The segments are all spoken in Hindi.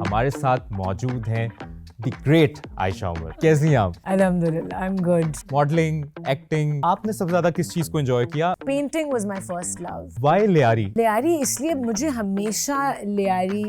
हमारे साथ मौजूद हैं द ग्रेट आयशा उमर। कैसी हैं आप? Alhamdulillah, I'm good. Modelling, acting, आपने सबसे ज्यादा किस चीज को एंजॉय किया? Painting was my first love. Why Lyari? Lyari इसलिए मुझे हमेशा लियारी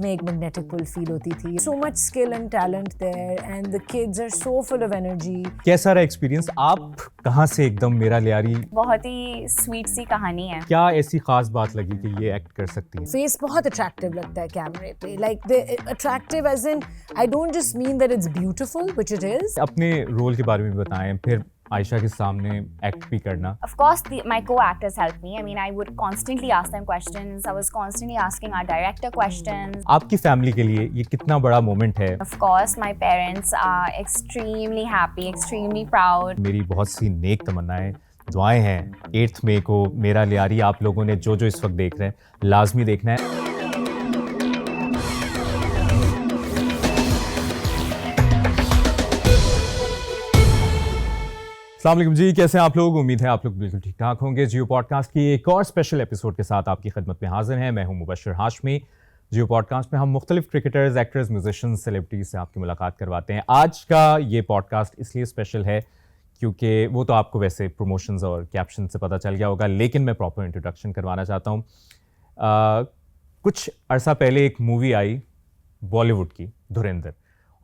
में एक मैग्नेटिक पुल फील होती थी. So much skill and talent there and the kids are so full of energy. कैसा रहा एक्सपीरियंस? आप कहाँ से एकदम मेरा लियारी? बहुत ही स्वीट सी कहानी है. क्या ऐसी खास बात लगी कि ये एक्ट कर सकती है? Face बहुत attractive लगता है कैमरे पे. Like the attractive as in I don't just mean that it's beautiful, which it is. अपने रोल के बारे में बताएं, फिर आयशा के सामने एक्ट भी करना. Of course, my co-actors helped me. I mean, I would constantly ask them questions. I was constantly asking our director questions. आपकी फैमिली के लिए ये कितना बड़ा मोमेंट है? Of course, my parents are extremely happy, extremely proud. मेरी बहुत सी नेक तमन्नाएं, दुआएं हैं 8 मई को मेरा लियारी आप लोगों ने जो इस वक्त देख रहे हैं लाजमी देखना है. अस्सलाम वालेकुम जी, कैसे हैं आप लोग? उम्मीद है आप लोग बिल्कुल ठीक ठाक होंगे. जियो पॉडकास्ट की एक और स्पेशल एपिसोड के साथ आपकी खिदमत में हाजिर हैं. मैं हूं मुबश्शिर हाशमी. जियो पॉडकास्ट में हम मुख्तलिफ क्रिकेटर्स, एक्टर्स, म्यूजिशियंस, सेलिब्रिटीज से आपकी मुलाकात करवाते हैं. आज का ये पॉडकास्ट इसलिए स्पेशल है क्योंकि वो तो आपको वैसे प्रमोशंस और कैप्शन से पता चल गया होगा, लेकिन मैं प्रॉपर इंट्रोडक्शन करवाना चाहता हूँ. कुछ अरसा पहले एक मूवी आई बॉलीवुड की, धुरंधर,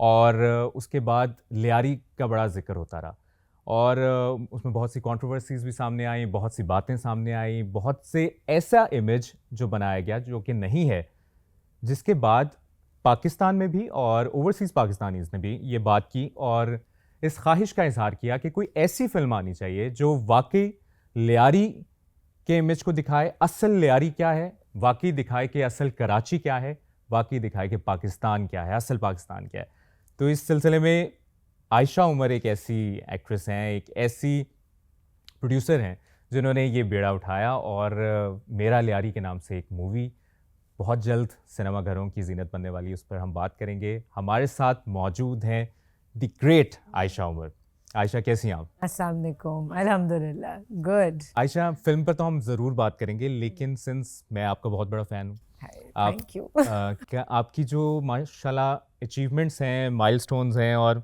और उसके बाद लियारी का बड़ा जिक्र होता रहा और उसमें बहुत सी कंट्रोवर्सीज भी सामने आई, बहुत सी बातें सामने आई, बहुत से ऐसा इमेज जो बनाया गया जो कि नहीं है, जिसके बाद पाकिस्तान में भी और ओवरसीज़ पाकिस्तानीज़ ने भी ये बात की और इस ख्वाहिश का इजहार किया कि कोई ऐसी फिल्म आनी चाहिए जो वाकई लियारी के इमेज को दिखाए, असल लियारी क्या है, वाकई दिखाए कि असल कराची क्या है, वाकई दिखाए कि पाकिस्तान क्या है, असल पाकिस्तान क्या है. तो इस सिलसिले में आयशा उमर एक ऐसी एक्ट्रेस हैं, एक ऐसी प्रोड्यूसर हैं जिन्होंने ये बेड़ा उठाया और मेरा लियारी के नाम से एक मूवी बहुत जल्द सिनेमा घरों की जीनत बनने वाली है. उस पर हम बात करेंगे. हमारे साथ मौजूद हैं द ग्रेट आयशा उमर. आयशा, कैसी हैं आप? अस्सलाम वालेकुम. अल्हम्दुलिल्लाह, गुड. आयशा, फिल्म पर तो हम ज़रूर बात करेंगे, लेकिन सिंस मैं आपका बहुत बड़ा फ़ैन हूँ, थैंक यू. क्या आपकी जो माशाल्लाह अचीवमेंट्स हैं, माइलस्टोन्स हैं, और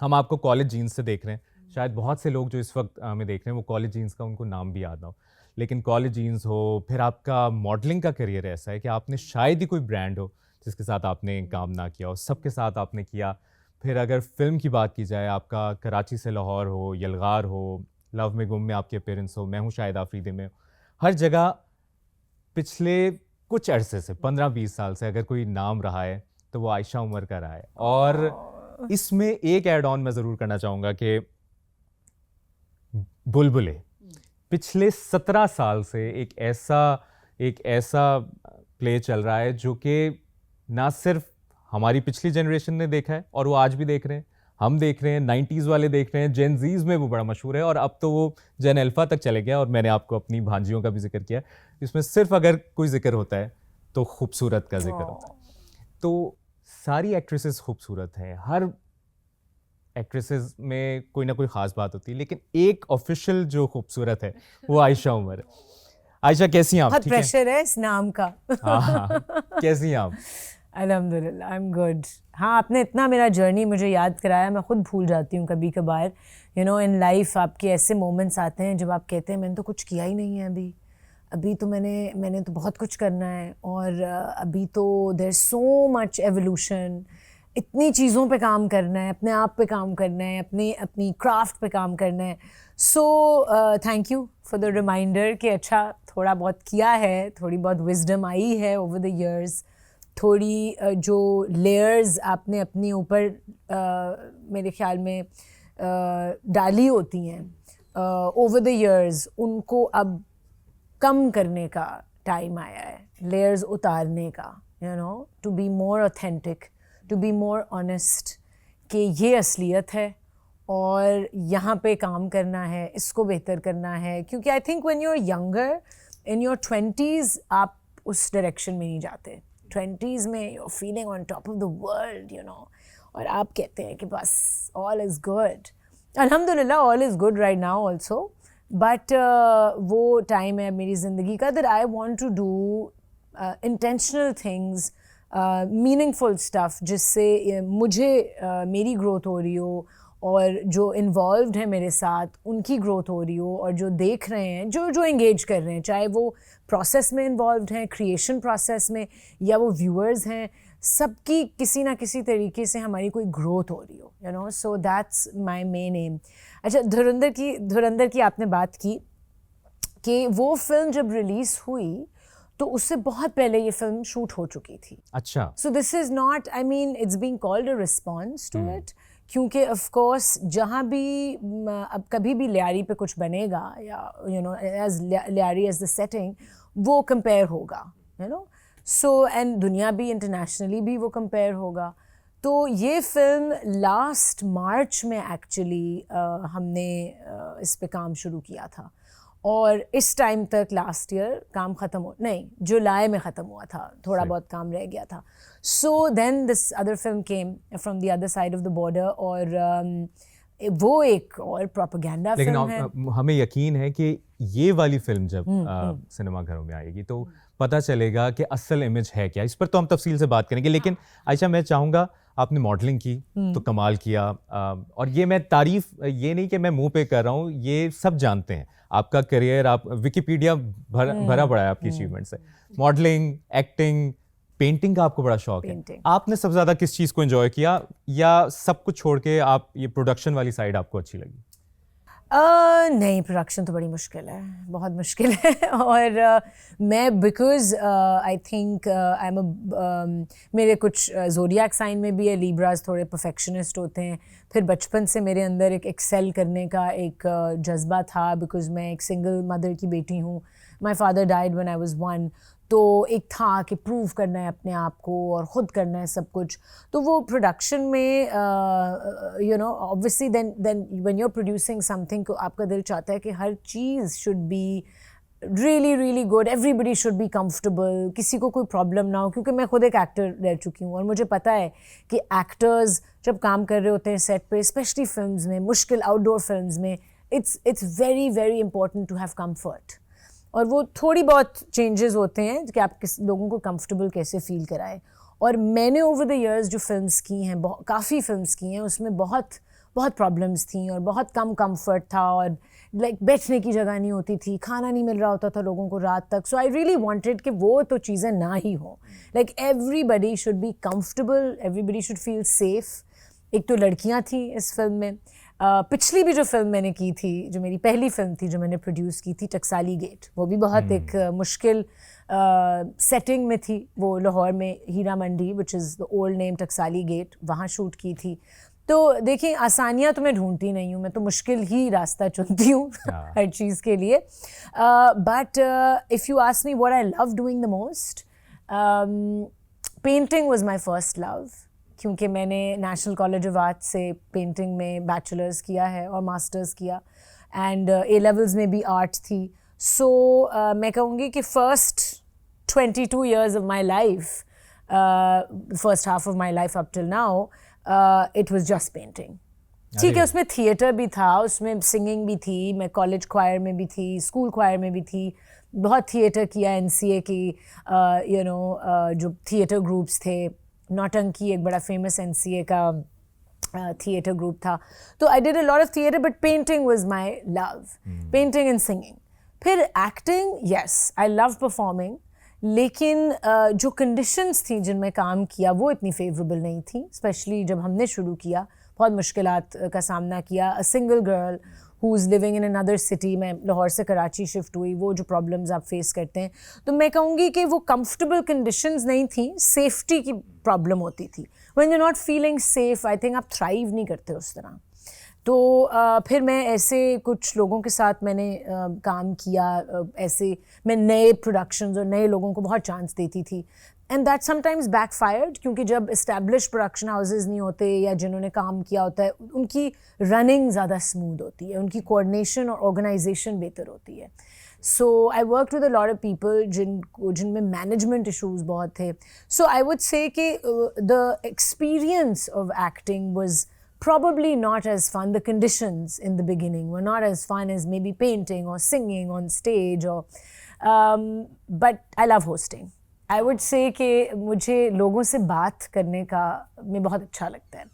हम आपको कॉलेज जीन्स से देख रहे हैं. शायद बहुत से लोग जो इस वक्त हमें देख रहे हैं वो कॉलेज जीन्स का उनको नाम भी याद ना हो, लेकिन कॉलेज जीन्स हो, फिर आपका मॉडलिंग का करियर ऐसा है कि आपने शायद ही कोई ब्रांड हो जिसके साथ आपने काम ना किया हो, सबके साथ आपने किया. फिर अगर फिल्म की बात की जाए, आपका कराची से लाहौर हो, यलगार हो, लव में गुम में आपके अपीयरेंस हो, मैं हूँ शायद आफरीदी में, हर जगह पिछले कुछ अरसे से 15-20 साल से अगर कोई नाम रहा है तो वो आयशा उमर का रहा है. और इसमें एक ऐड ऑन मैं ज़रूर करना चाहूँगा कि बुलबुले पिछले 17 साल से एक ऐसा प्ले चल रहा है जो कि ना सिर्फ हमारी पिछली जनरेशन ने देखा है और वो आज भी देख रहे हैं, हम देख रहे हैं, 90s वाले देख रहे हैं, जेन जीज में वो बड़ा मशहूर है और अब तो वो जेन अल्फा तक चले गया. और मैंने आपको अपनी भांजियों का भी जिक्र किया, इसमें सिर्फ अगर कोई जिक्र होता है तो खूबसूरत का जिक्र होता है. तो सारी एक्ट्रेसेस खूबसूरत हैं, हर एक्ट्रेसेस में कोई ना कोई ख़ास बात होती है, लेकिन एक ऑफिशियल जो खूबसूरत है वो आयशा उमर है. आयशा, कैसी हैं आप? बहुत प्रेशर है इस नाम का. हाँ, कैसी हैं आप? अल्हम्दुलिल्लाह, आई एम गुड. हाँ, आपने इतना मेरा जर्नी मुझे याद कराया, मैं खुद भूल जाती हूँ कभी कभार. यू नो, इन लाइफ आपके ऐसे मोमेंट्स आते हैं जब आप कहते हैं मैंने तो कुछ किया ही नहीं है अभी तो मैंने तो बहुत कुछ करना है और अभी तो देयर सो मच एवोल्यूशन, इतनी चीज़ों पे काम करना है, अपने आप पे काम करना है, अपनी क्राफ्ट पे काम करना है. So thank you for the reminder कि अच्छा थोड़ा बहुत किया है, थोड़ी बहुत विजडम आई है ओवर द इयर्स, थोड़ी जो लेयर्स आपने अपने ऊपर मेरे ख्याल में डाली होती हैं ओवर द इयर्स, उनको अब कम करने का टाइम आया है, लेयर्स उतारने का. You know, to be more authentic, to be more honest कि ये असलियत है और यहाँ पे काम करना है, इसको बेहतर करना है. क्योंकि I think when you are younger in your 20s आप उस डायरेक्शन में नहीं जाते. 20s में you are feeling on top of the world, you know, और आप कहते हैं कि बस ऑल इज़ गुड. अल्हम्दुलिल्लाह all is good right now also, but वो टाइम है मेरी ज़िंदगी का that I want to do intentional things meaningful stuff जिससे मुझे मेरी ग्रोथ हो रही हो और जो इन्वॉल्व्ड हैं मेरे साथ उनकी ग्रोथ हो रही हो और जो देख रहे हैं जो एंगेज कर रहे हैं, चाहे वो प्रोसेस में इन्वॉल्व्ड हैं, क्रिएशन प्रोसेस में, या वो व्यूअर्स हैं, सबकी किसी ना किसी तरीके से हमारी कोई ग्रोथ हो रही हो, you know. So that's my main M. अच्छा, धुरंधर की आपने बात की कि वो फिल्म जब रिलीज़ हुई तो उससे बहुत पहले ये फिल्म शूट हो चुकी थी. अच्छा. So this is not, I mean it's being called a response to it, क्योंकि ऑफ कोर्स जहाँ भी अब कभी भी लियारी पे कुछ बनेगा या you know as Lyari as the setting, वो कंपेयर होगा, यू नो. सो एंड दुनिया भी, इंटरनेशनली भी वो कंपेयर होगा. तो ये फिल्म लास्ट मार्च में एक्चुअली हमने इस पे काम शुरू किया था और इस टाइम तक लास्ट ईयर काम जुलाई में ख़त्म हुआ था, थोड़ा बहुत काम रह गया था. So then this other film came from the other side of the border और वो एक और प्रोपेगेंडा फिल्म है. लेकिन हमें यकीन है कि ये वाली फिल्म जब सिनेमा घरों में आएगी तो पता चलेगा कि असल इमेज है क्या. इस पर तो हम तफसील से बात करेंगे, लेकिन आयशा मैं चाहूँगा, आपने मॉडलिंग की तो कमाल किया, और ये मैं तारीफ ये नहीं कि मैं मुंह पे कर रहा हूँ, ये सब जानते हैं आपका करियर, आप विकिपीडिया भरा पड़ा है आपकी अचीवमेंट से. मॉडलिंग, एक्टिंग, पेंटिंग का आपको बड़ा शौक है. आपने सबसे ज़्यादा किस चीज़ को एंजॉय किया, या सब कुछ छोड़ के आप ये प्रोडक्शन वाली साइड आपको अच्छी लगी? नहीं, प्रोडक्शन तो बड़ी मुश्किल है, बहुत मुश्किल है. और मैं because I think I am मेरे कुछ ज़ोडिएक साइन में भी है, लीब्रास थोड़े परफेक्शनिस्ट होते हैं. फिर बचपन से मेरे अंदर एक एक्सेल करने का एक जज्बा था, बिकॉज मैं एक सिंगल मदर की बेटी हूँ. My father died when I was 1. तो एक था कि प्रूव करना है अपने आप को और ख़ुद करना है सब कुछ. तो वो प्रोडक्शन में you know obviously then when you are producing something को आपका दिल चाहता है कि हर चीज़ should be really good, everybody should be comfortable, किसी को कोई प्रॉब्लम ना हो. क्योंकि मैं खुद एक एक्टर रह चुकी हूँ और मुझे पता है कि एक्टर्स जब काम कर रहे होते हैं सेट पे, स्पेशली फिल्म्स में, मुश्किल आउटडोर फिल्म्स में, it's very important to have comfort. और वो थोड़ी बहुत चेंजेस होते हैं कि आप किस लोगों को कंफर्टेबल कैसे फील कराएं. और मैंने ओवर द इयर्स जो फिल्म्स की हैं, काफ़ी फिल्म्स की हैं, उसमें बहुत प्रॉब्लम्स थी और बहुत कम कंफर्ट था, और लाइक बैठने की जगह नहीं होती थी, खाना नहीं मिल रहा होता था लोगों को रात तक. सो आई रियली वांटेड कि वो तो चीज़ें ना ही हो. Like everybody should be comfortable, everybody should feel safe. एक तो लड़कियाँ थी इस फिल्म में. पिछली भी जो फिल्म मैंने की थी, जो मेरी पहली फिल्म थी जो मैंने प्रोड्यूस की थी, टकसाली गेट, वो भी बहुत एक मुश्किल सेटिंग में थी. वो लाहौर में Heera Mandi, which is the old name Taksali gate, वहाँ शूट की थी. तो देखिए, आसानियाँ तो मैं ढूंढती नहीं हूँ, मैं तो मुश्किल ही रास्ता चुनती हूँ हर चीज़ के लिए. But if you ask me what I love doing the most, painting was my first love. क्योंकि मैंने नेशनल कॉलेज ऑफ आर्ट से पेंटिंग में बैचलर्स किया है और मास्टर्स किया, एंड ए लेवल्स में भी आर्ट थी. सो मैं कहूँगी कि first 22 years of my life, first half of my life up till now, it was just painting. ठीक है, उसमें थिएटर भी था, उसमें सिंगिंग भी थी, मैं कॉलेज क्वायर में भी थी, स्कूल क्वायर में भी थी, बहुत थिएटर किया. NCA की यू नो जो थिएटर ग्रुप्स थे, नौटंकी एक बड़ा फेमस NCA का थिएटर ग्रुप था. तो I did a lot of theatre, but painting was my love, painting and singing. फिर acting, yes I love performing, लेकिन जो कंडीशंस थी जिनमें काम किया वो इतनी फेवरेबल नहीं थी. स्पेशली जब हमने शुरू किया, बहुत मुश्किलात का सामना किया. A single girl who is living in another city, मैं लाहौर से कराची शिफ्ट हुई, वो जो प्रॉब्लम्स आप फेस करते हैं. तो मैं कहूँगी कि वो कंफर्टेबल कंडीशंस नहीं थी, सेफ्टी की प्रॉब्लम होती थी. When you not feeling safe, I think आप थ्राइव नहीं करते उस तरह. तो फिर मैं ऐसे कुछ लोगों के साथ मैंने काम किया. ऐसे मैं नए प्रोडक्शंस और नए लोगों को बहुत चांस देती थी, एंड दैट समटाइम्स बैकफायर्ड, क्योंकि जब इस्टेब्लिश प्रोडक्शन हाउसेस नहीं होते या जिन्होंने काम किया होता है, उनकी रनिंग ज़्यादा स्मूथ होती है, उनकी कोऑर्डिनेशन और ऑर्गेनाइजेशन बेहतर होती है. So I work with a lot of people जिनमें मैनेजमेंट इशूज़ बहुत थे. सो आई वुड से कि the experience of acting was probably not as fun. The conditions in the beginning were not as fun as maybe painting or singing on stage, or but I love hosting. I would say कि मुझे लोगों से बात करने का में बहुत अच्छा लगता है,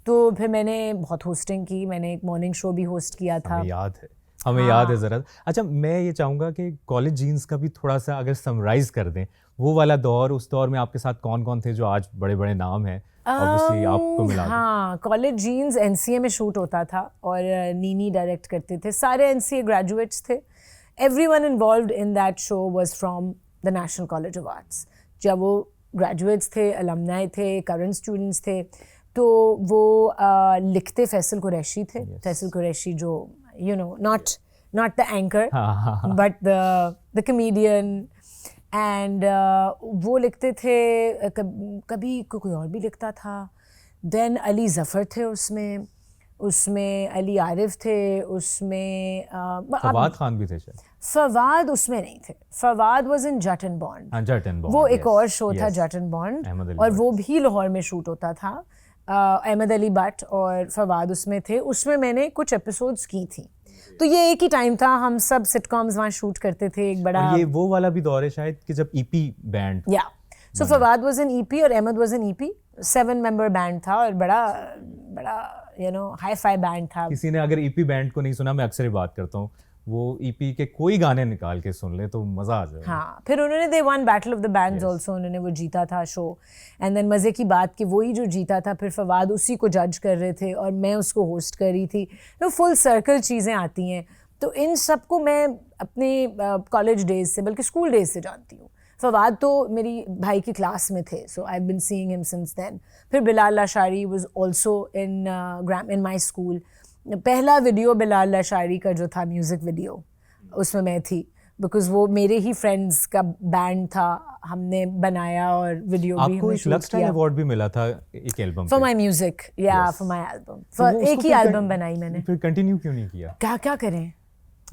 तो फिर मैंने बहुत होस्टिंग की, मैंने एक मॉर्निंग शो भी होस्ट किया था। हमें याद है ज़रा। अच्छा, मैं ये चाहूँगा कि कॉलेज जीन्स का भी थोड़ा सा अगर समराइज़ कर दें, वो वाला दौर, उस दौर में आपके साथ कौन कौन थे जो आज बड़े बड़े नाम हैं, ऑब्वियसली आपको मिला दें। हाँ, कॉलेज जीन्स एनसीए में शूट होता था और नीनी डायरेक्ट करते थे, सारे एनसीए ग्रेजुएट्स थे। Everyone involved in that show was from the national college of arts. जब वो ग्रेजुएट्स थे, अलमनाई थे, करंट स्टूडेंट्स थे, तो वो लिखते फैसल कुरैशी थे। फैसल कुरैशी जो not the anchor but the comedian, and वो लिखते थे, कभी कोई और भी लिखता था। देन अली ज़फ़र थे उसमें अली आरिफ थे उसमें, फवाद खान भी थे शायद। फवाद उसमें नहीं थे, Fawad was in Jutt and Bond. हाँ, जट एंड बॉन्ड, वो एक और शो था जट एंड बॉन्ड, और वो भी लाहौर में शूट होता था। अहमद अली भट्ट और फवाद उसमें थे, उसमें मैंने कुछ एपिसोड्स की थी। तो ये एक ही टाइम था, हम सब सिटकॉम्स वहाँ शूट करते थे, एक बड़ा। और ये वो वाला भी दौर है शायद कि जब ईपी बैंड, या so Fawad was in EP और Ahmed was in EP, 7 member band था और बड़ा हाई फाई बैंड था। किसी ने अगर ईपी बैंड को नहीं सुना, मैं अक्सर ही बात करता हूँ, वो ईपी के कोई गाने निकाल के सुन ले तो मजा आ जाए। हाँ, फिर उन्होंने they won battle of the bands also, उन्होंने वो जीता था शो। एंड देन मज़े की बात कि वही जो जीता था, फिर फवाद उसी को जज कर रहे थे और मैं उसको होस्ट कर रही थी। तो फुल सर्कल चीज़ें आती हैं। तो इन सबको मैं अपने कॉलेज डेज से, बल्कि स्कूल डेज से जानती हूँ। फवाद तो मेरी भाई की क्लास में थे, so I have been seeing him since then. फिर Bilal Lashari was also in my school. पहला वीडियो बिलाल लाशारी का जो था, म्यूज़िक वीडियो, उसमें मैं थी, बिकॉज वो मेरे ही फ्रेंड्स का बैंड था, हमने बनाया और वीडियो भी आपको एक लक्स टाइम अवार्ड भी मिला था एक एल्बम फॉर माय म्यूजिक, या फॉर माय एल्बम। एक ही एल्बम बनाई मैंने। फिर कंटिन्यू क्यों नहीं किया? क्या करें,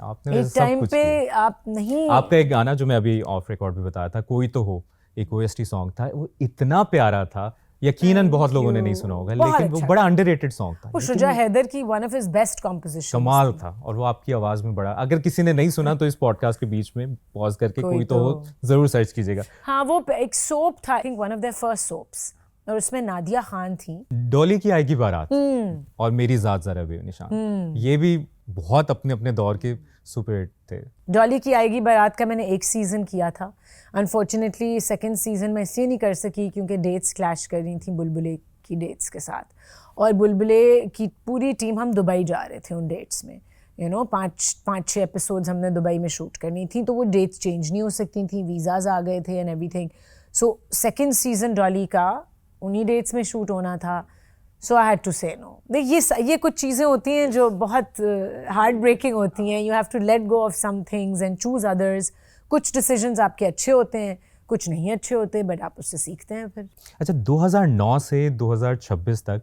आपने एक टाइम पे आप नहीं। आपका एक गाना जो मैं अभी ऑफ रिकॉर्ड भी बताया था, कोई तो हो, एक ओएसटी सॉन्ग था, वो इतना प्यारा था, यकीनन बहुत लोगों ने नहीं सुना होगा, लेकिन वो बड़ा अंडररेटेड सॉन्ग था। वो शुजा हैदर की one of his best compositions, कमाल था। और वो आपकी आवाज में बड़ा, अगर किसी ने नहीं सुना तो इस पॉडकास्ट के बीच में पॉज करके कोई तो हो जरूर सर्च कीजिएगा। हाँ, वो एक सोप था, आई think one of their first soaps, और उसमें नादिया खान थी। डॉली की आएगी बारात और मेरी जात जरा बेनिशान, ये भी बहुत अपने अपने दौर के सुपर हिट थे। डॉली की आएगी बारात का मैंने एक सीज़न किया था। अनफॉर्चुनेटली सेकंड सीज़न मैं इसलिए नहीं कर सकी क्योंकि डेट्स क्लैश कर रही थी बुलबुले की डेट्स के साथ, और बुलबुले की पूरी टीम हम दुबई जा रहे थे उन डेट्स में। 5-6 एपिसोड्स हमने दुबई में शूट करनी थी, तो वो डेट्स चेंज नहीं हो सकती थी, वीज़ाज आ गए थे and everything. So second season Dolly का उन्हीं डेट्स में शूट होना था, सो आई हैड टू से नो। ये कुछ चीज़ें होती हैं जो बहुत हार्ट ब्रेकिंग होती हैं। You have to let go of some things and choose others. कुछ डिसीजंस आपके अच्छे होते हैं, कुछ नहीं अच्छे होते, बट आप उससे सीखते हैं फिर। अच्छा, 2009 से 2026 तक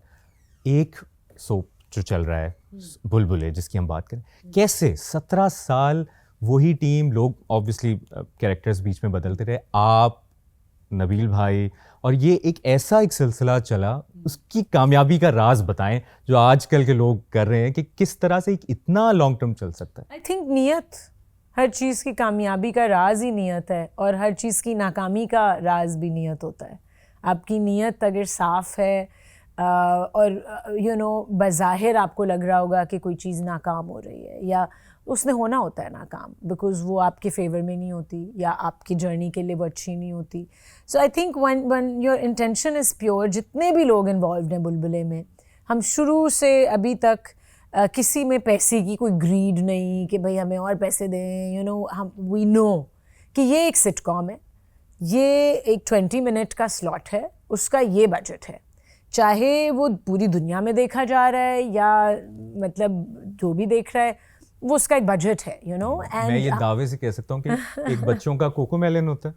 एक सोप जो चल रहा है बुलबुले, जिसकी हम बात करें, कैसे 17 साल वही टीम, लोग ऑब्वियसली कैरेक्टर्स बीच में बदलते रहे, आप, नबील भाई, और ये एक ऐसा एक सिलसिला चला, उसकी कामयाबी का राज बताएं जो आजकल के लोग कर रहे हैं कि किस तरह से एक इतना लॉन्ग टर्म चल सकता है। आई थिंक नियत, हर चीज़ की कामयाबी का राज ही नियत है, और हर चीज़ की नाकामी का राज भी नियत होता है। आपकी नियत अगर साफ़ है और बज़ाहिर आपको लग रहा होगा कि कोई चीज़ नाकाम हो रही है, या उसने होना होता है नाकाम, बिकॉज वो आपके फेवर में नहीं होती या आपकी जर्नी के लिए वो अच्छी नहीं होती। So I think one your intention is pure, जितने भी लोग इन्वॉल्व हैं बुलबुले में, हम शुरू से अभी तक किसी में पैसे की कोई ग्रीड नहीं कि भाई हमें और पैसे दें, हम वी नो कि ये एक सिटकॉम है, ये एक 20 मिनट का स्लॉट है, उसका ये बजट है, चाहे वो पूरी दुनिया में देखा जा रहा है या मतलब जो भी देख रहा है, वो उसका एक बजट है, मैं ये दावे से कह सकता हूँ कि एक बच्चों का कोकोमेलन होता है,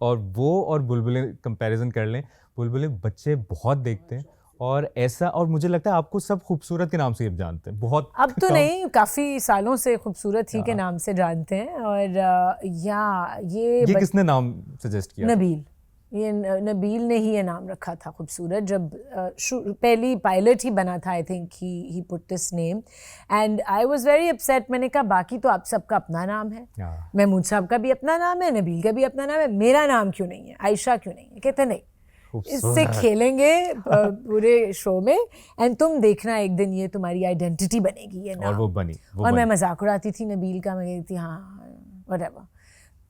और वो और बुलबुले कंपैरिजन कर लें, बुलबुले बच्चे बहुत देखते हैं, और ऐसा, और मुझे लगता है आपको सब खूबसूरत के नाम से अब जानते हैं, बहुत अब तो नहीं, काफ़ी सालों से खूबसूरत ही के नाम से जानते हैं। और ये किसने नाम सजेस्ट किया? नबील, ये नबील ने ही ये नाम रखा था खूबसूरत। जब पहली पायलट ही बना था, I think he put this name and I was very upset. मैंने कहा बाकी तो आप सबका अपना नाम है, महमूद साहब का भी अपना नाम है, नबील का भी अपना नाम है, मेरा नाम क्यों नहीं है, आयशा क्यों नहीं है? कहते नहीं, इससे खेलेंगे पूरे शो में एंड तुम देखना एक दिन ये तुम्हारी आइडेंटिटी बनेगी ये नाम। और वो बनी। मैं मजाक उड़ाती थी नबील का, मैं कहती थी हाँ व्हाटएवर।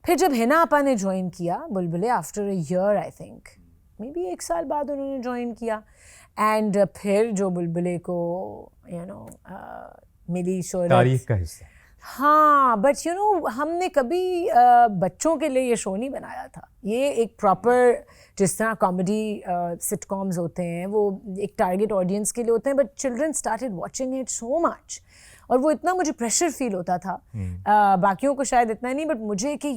फिर जब हिना आपा ने ज्वाइन किया बुलबुले after a year, I think may be 1 साल बाद उन्होंने ज्वाइन किया एंड फिर जो बुलबुले को मिली शोहरत, तारीख का हिस्सा। हाँ, बट हमने कभी बच्चों के लिए ये शो नहीं बनाया था। ये एक प्रॉपर, जिस तरह कॉमेडी सिटकॉम्स होते हैं वो एक टारगेट ऑडियंस के लिए होते हैं, but children started watching it so much और वो इतना मुझे प्रेशर फील होता था। बाकियों को शायद इतना नहीं, बट मुझे कि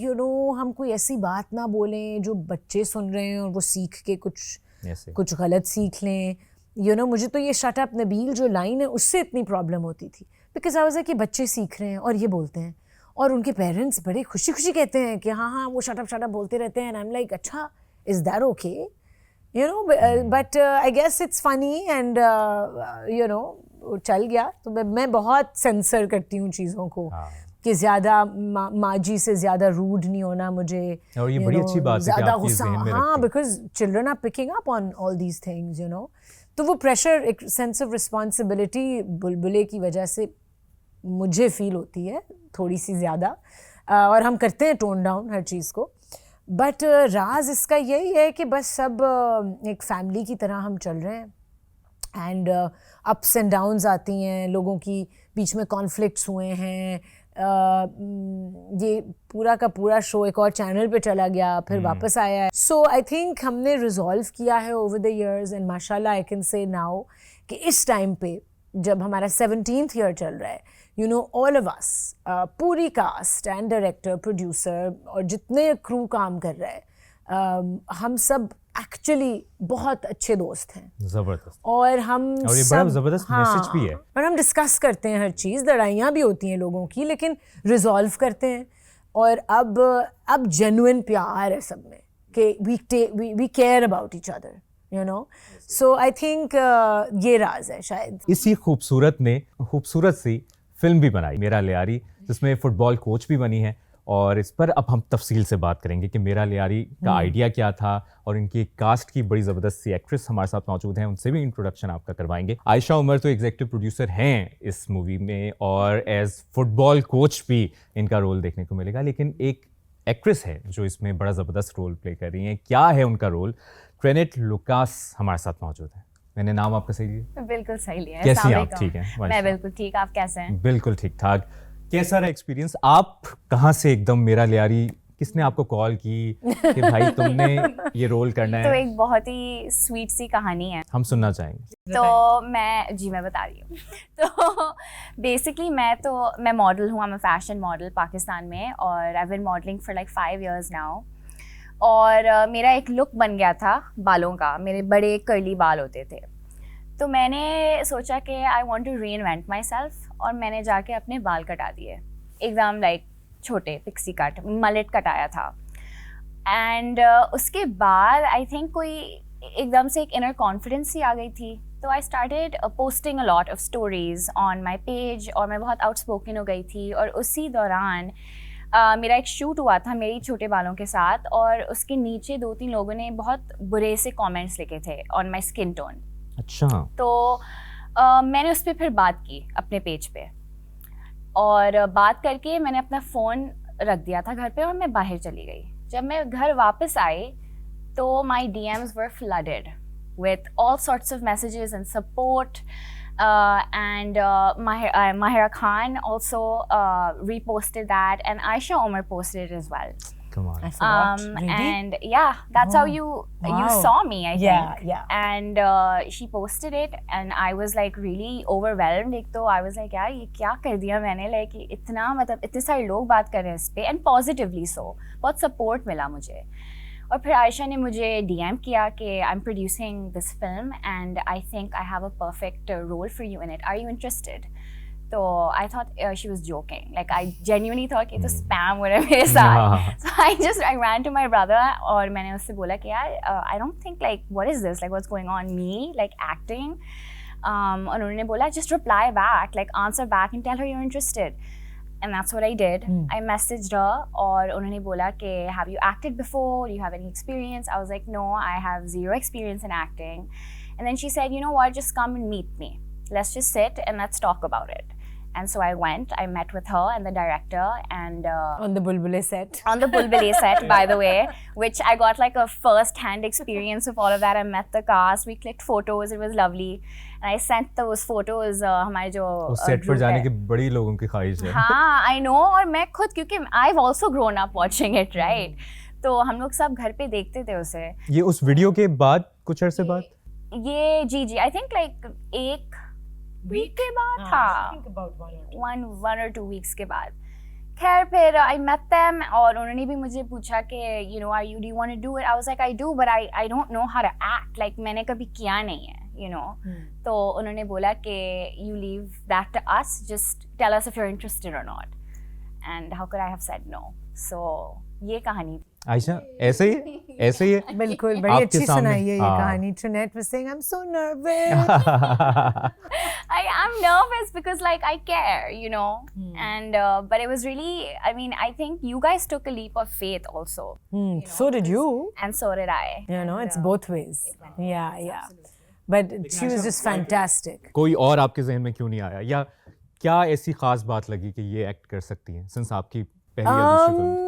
हम कोई ऐसी बात ना बोलें जो बच्चे सुन रहे हैं और वो सीख के कुछ गलत सीख लें। मुझे तो ये शट अप नबील जो लाइन है उससे इतनी प्रॉब्लम होती थी, बिकॉज आई वाज लाइक कि बच्चे सीख रहे हैं और ये बोलते हैं और उनके पेरेंट्स बड़े खुशी खुशी कहते हैं कि हाँ वो शट अप बोलते रहते हैं, एंड आई एम लाइक अच्छा is that okay, but I guess it's funny and चल गया। तो मैं बहुत सेंसर करती हूँ चीज़ों को कि ज़्यादा माँ जी से ज़्यादा रूड नहीं होना मुझे, और ये बड़ी अच्छी बात है कि आप गुस्सा, हाँ, because children are picking up on all these things तो वो प्रेशर, एक सेंस ऑफ रिस्पॉन्सिबिलिटी बुलबुले की वजह से मुझे फील होती है थोड़ी सी ज़्यादा, और हम करते हैं टोन डाउन हर चीज़ को, बट राज इसका यही है कि बस सब एक फैमिली की तरह हम चल रहे हैं एंड अप्स एंड डाउन्स आती हैं, लोगों की बीच में कॉन्फ्लिक्ट्स हुए हैं। ये पूरा का पूरा शो एक और चैनल पे चला गया, फिर वापस आया है। सो आई थिंक हमने रिजॉल्व किया है ओवर द इयर्स एंड माशाल्लाह आई कैन से नाउ कि इस टाइम पे जब हमारा 17th ईयर चल रहा है, ऑल ऑफ अस, पूरी कास्ट एंड डायरेक्टर, प्रोड्यूसर और जितने क्रू काम कर रहे हैं, हम सब एक्चुअली बहुत अच्छे दोस्त हैं। जबरदस्त। और हम और ये बड़ा जबरदस्त मैसेज भी है। और हम डिस्कस करते हैं हर चीज़, लड़ाइयाँ भी होती हैं लोगों की, लेकिन रिजॉल्व करते हैं। और अब जेन्युइन प्यार है सब में कि we care about each other, so I think ये राज है शायद। इसी खूबसूरत ने खूबसूरत सी फिल्म भी बनाई मेरा लियारी, जिसमें फुटबॉल कोच भी बनी है, और इस पर अब हम तफसील से बात करेंगे कि मेरा लियारी का आइडिया क्या था, और इनकी कास्ट की बड़ी ज़बरदस्त सी एक्ट्रेस हमारे साथ मौजूद हैं, उनसे भी इंट्रोडक्शन आपका करवाएंगे। आयशा उमर तो एग्जीक्यूटिव प्रोड्यूसर हैं इस मूवी में, और एज फुटबॉल कोच भी इनका रोल देखने को मिलेगा, लेकिन एक एक्ट्रेस है जो इसमें बड़ा ज़बरदस्त रोल प्ले कर रही हैं। क्या है उनका रोल? ट्रेनेट लुकास हमारे साथ मौजूद है। मैंने नाम आपका सही लिया? बिल्कुल सही लिया। कैसी आप? ठीक है, मैं बिल्कुल ठीक, आप कैसे हैं? बिल्कुल ठीक ठाक। कैसा रहा एक्सपीरियंस? आप कहाँ से एकदम मेरा लियारी, किसने आपको कॉल की कि भाई तुमने ये रोल करना है? तो एक बहुत ही स्वीट सी कहानी है, हम सुनना चाहेंगे। तो मैं बता रही हूँ। तो बेसिकली मैं मॉडल हूँ, मैं फैशन मॉडल पाकिस्तान में, और I been modelling for like 5 years नाउ। और मेरा एक लुक बन गया था बालों का, मेरे बड़े कर्ली बाल होते थे, तो मैंने सोचा कि I want to reinvent myself, और मैंने जाके अपने बाल कटा दिए एकदम लाइक छोटे पिक्सी कट, मलेट कटाया था। एंड उसके बाद आई थिंक कोई एकदम से एक इनर कॉन्फिडेंस ही आ गई थी, तो I started posting a lot of stories on my page, और मैं बहुत आउटस्पोकन हो गई थी। और उसी दौरान मेरा एक शूट हुआ था मेरी छोटे बालों के साथ, और उसके नीचे 2-3 लोगों ने बहुत बुरे से कमेंट्स लिखे थे ऑन माय स्किन टोन। अच्छा। तो मैंने उस पर फिर बात की अपने पेज पे, और बात करके मैंने अपना फ़ोन रख दिया था घर पे और मैं बाहर चली गई। जब मैं घर वापस आई तो my DMs were flooded with all sorts of messages and support, and Mahira Khan also reposted that, and Aisha Umar posted it as well. Come on. I forgot. Really? And yeah, that's how you saw me, I think. Yeah. And she posted it, and I was like really overwhelmed. एक तो I was like यार ये क्या कर दिया मैंने, like इतना मतलब इतने सारे लोग बात कर रहे हैं इस पे, and positively so, बहुत support मिला मुझे। और फिर आयशा ने मुझे DM किया कि I am producing this film and I think I have a perfect role for you in it, are you interested? तो I thought she was joking. Like I genuinely thought कि तो spam हो रहा है मेरे साथ. So I ran to my brother और मैंने उससे बोला कि यार I don't think like what is this, like what's going on, me like acting. और उन्होंने बोला just reply back, like answer back and tell her you're interested. And that's what I did. I messaged her और उन्होंने बोला कि have you acted before? Do you have any experience? I was like no, I have zero experience in acting. And then she said, you know what, just come and meet me. Let's just sit and let's talk about it. And so I went, I met with her and the director and On the Bulbule set. on the Bulbule set, by the way, which I got like a first-hand experience of all of that. I met the cast, we clicked photos, it was lovely. And I sent those photos हमारे जो उस सेट पर group जाने है. की बड़ी लोगों की ख्वाहिश है. हाँ, I know, और मैं खुद क्योंकि I've also grown up watching it, right? तो हम लोग सब घर पे देखते थे उसे. ये उस वीडियो के बाद कुछ अरसे बाद ये जी आई थिंक लाइक एक वीक के बाद था. one or two weeks के बाद. खैर फिर I met them और उन्होंने भी मुझे पूछा कि you know do you want to do it? I was like I do, but I don't know how to act. Like मैंने कभी किया नहीं है, you know. तो उन्होंने बोला कि you leave that to us. Just tell us if you're interested or not. And how could I have said no? So ये कहानी थी. आयशा ऐसे ही है. बिल्कुल बड़ी आपके अच्छी सामने, सुनाई है ये हाँ. कहानी. Trinette was saying I'm so nervous. I'm nervous because like I care, you know. And but it was really, I mean, I think you guys took a leap of faith also. So did you. And so did I. You know, it's both ways. Yeah. But she was just fantastic. कोई और आपके जहन में क्यों नहीं आया या क्या ऐसी खास बात लगी कि ये एक्ट कर सकती हैं सिंस आपकी पहली या दूसरी फिल्म?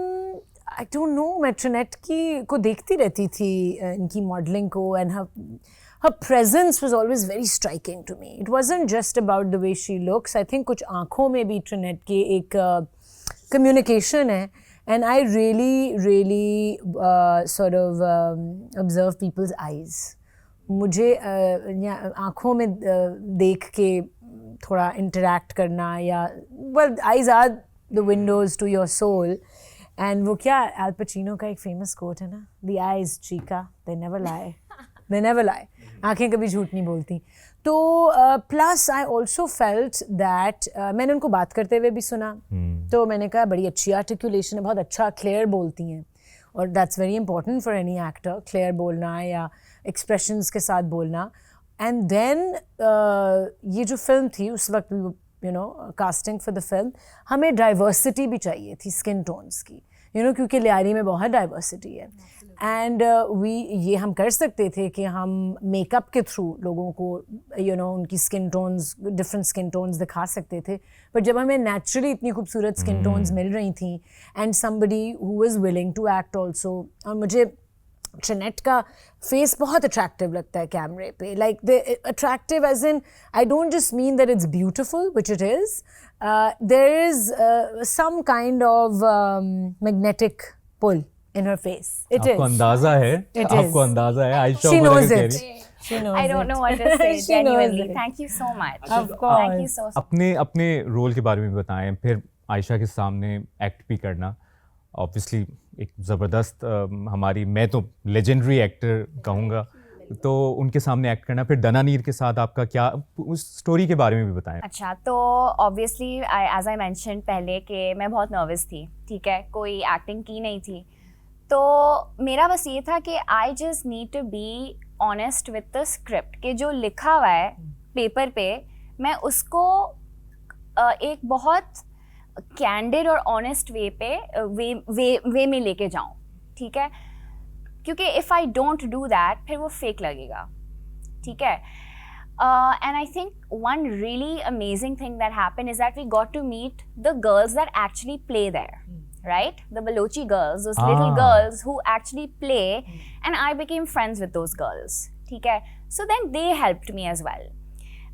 I don't know. मैं ट्रिनेट को देखती रहती थी इनकी मॉडलिंग को and her presence was always very striking to me. It wasn't just about the way she looks. I think कुछ आँखों में भी ट्रिनेट के एक communication है. And I really sort of observe people's eyes. मुझे आँखों में देख के थोड़ा interact करना या well eyes are the windows to your soul. And वो क्या Al Pacino का एक famous quote है ना, the eyes, Chica, they never lie. They never lie. आँखें कभी झूठ नहीं बोलती. तो plus I also felt that मैंने उनको बात करते हुए भी सुना. तो मैंने कहा बड़ी अच्छी articulation है, बहुत अच्छा clear बोलती हैं. और that's very important for any actor, clear बोलना या expressions के साथ बोलना. And then ये जो film थी उस वक्त you know casting for the film हमें diversity भी चाहिए थी skin tones की, you know, क्योंकि लियारी में बहुत diversity है. And ये हम कर सकते थे कि हम मेकअप के थ्रू लोगों को you know उनकी skin tones, different skin tones दिखा सकते थे. पर जब हमें naturally इतनी खूबसूरत skin tones मिल रही थी and somebody who was willing to act also, और मुझे ट्रिनेट का फेस बहुत अट्रैक्टिव लगता है कैमरे पे. Like the attractive as in I don't just mean that it's beautiful which it is. There is some kind of magnetic pull in her face. It is आपको अंदाजा है. आयशा She बोला knows कि it. She knows I don't it. know what to say. She knows Genuinely, it. thank you so much. Of course. Thank you so. अपने रोल के बारे में बताएं. फिर आयशा के सामने एक्ट भी करना ऑब्वियसली एक ज़बरदस्त हमारी, मैं तो लेजेंडरी एक्टर कहूँगा, तो उनके सामने एक्ट करना. फिर दनानीर के साथ आपका क्या, उस स्टोरी के बारे में भी बताएं. अच्छा, तो ऑब्वियसली एज आई मैंशन पहले कि मैं बहुत नर्वस थी, ठीक है, कोई एक्टिंग की नहीं थी. तो मेरा बस ये था कि I just need to be honest with the script कि जो लिखा हुआ है पेपर पे मैं उसको एक बहुत कैंडिड और ऑनेस्ट वे पे वे में लेके जाऊं, ठीक है, क्योंकि if I don't do that फिर वो फेक लगेगा, ठीक है. And I think one really amazing thing that happened is that we got to meet the girls that actually play there, right? The Balochi girls, those little girls who actually play, and I became friends with those girls, ठीक है. So then they helped me as well.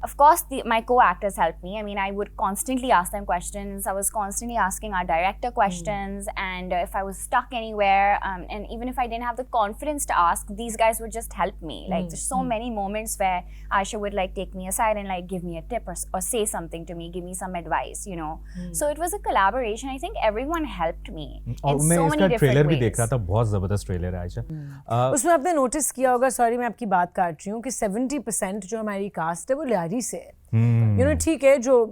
Of course, my co-actors helped me. I mean, I would constantly ask them questions. I was constantly asking our director questions, and if I was stuck anywhere, and even if I didn't have the confidence to ask, these guys would just help me. Like, there's so many moments where Aisha would like take me aside and like give me a tip or say something to me, give me some advice, you know. So it was a collaboration. I think everyone helped me और in मैं so इसका many different ट्रेलर भी ways. देख रहा था, बहुत ज़बरदस्त ट्रेलर है आयशा. उसमें आपने नोटिस किया होगा, सॉरी मैं आपकी बात काट रही हूँ, कि 70% जो हमारी कास्ट है वो लियारी से है. यू नो ठीक है जो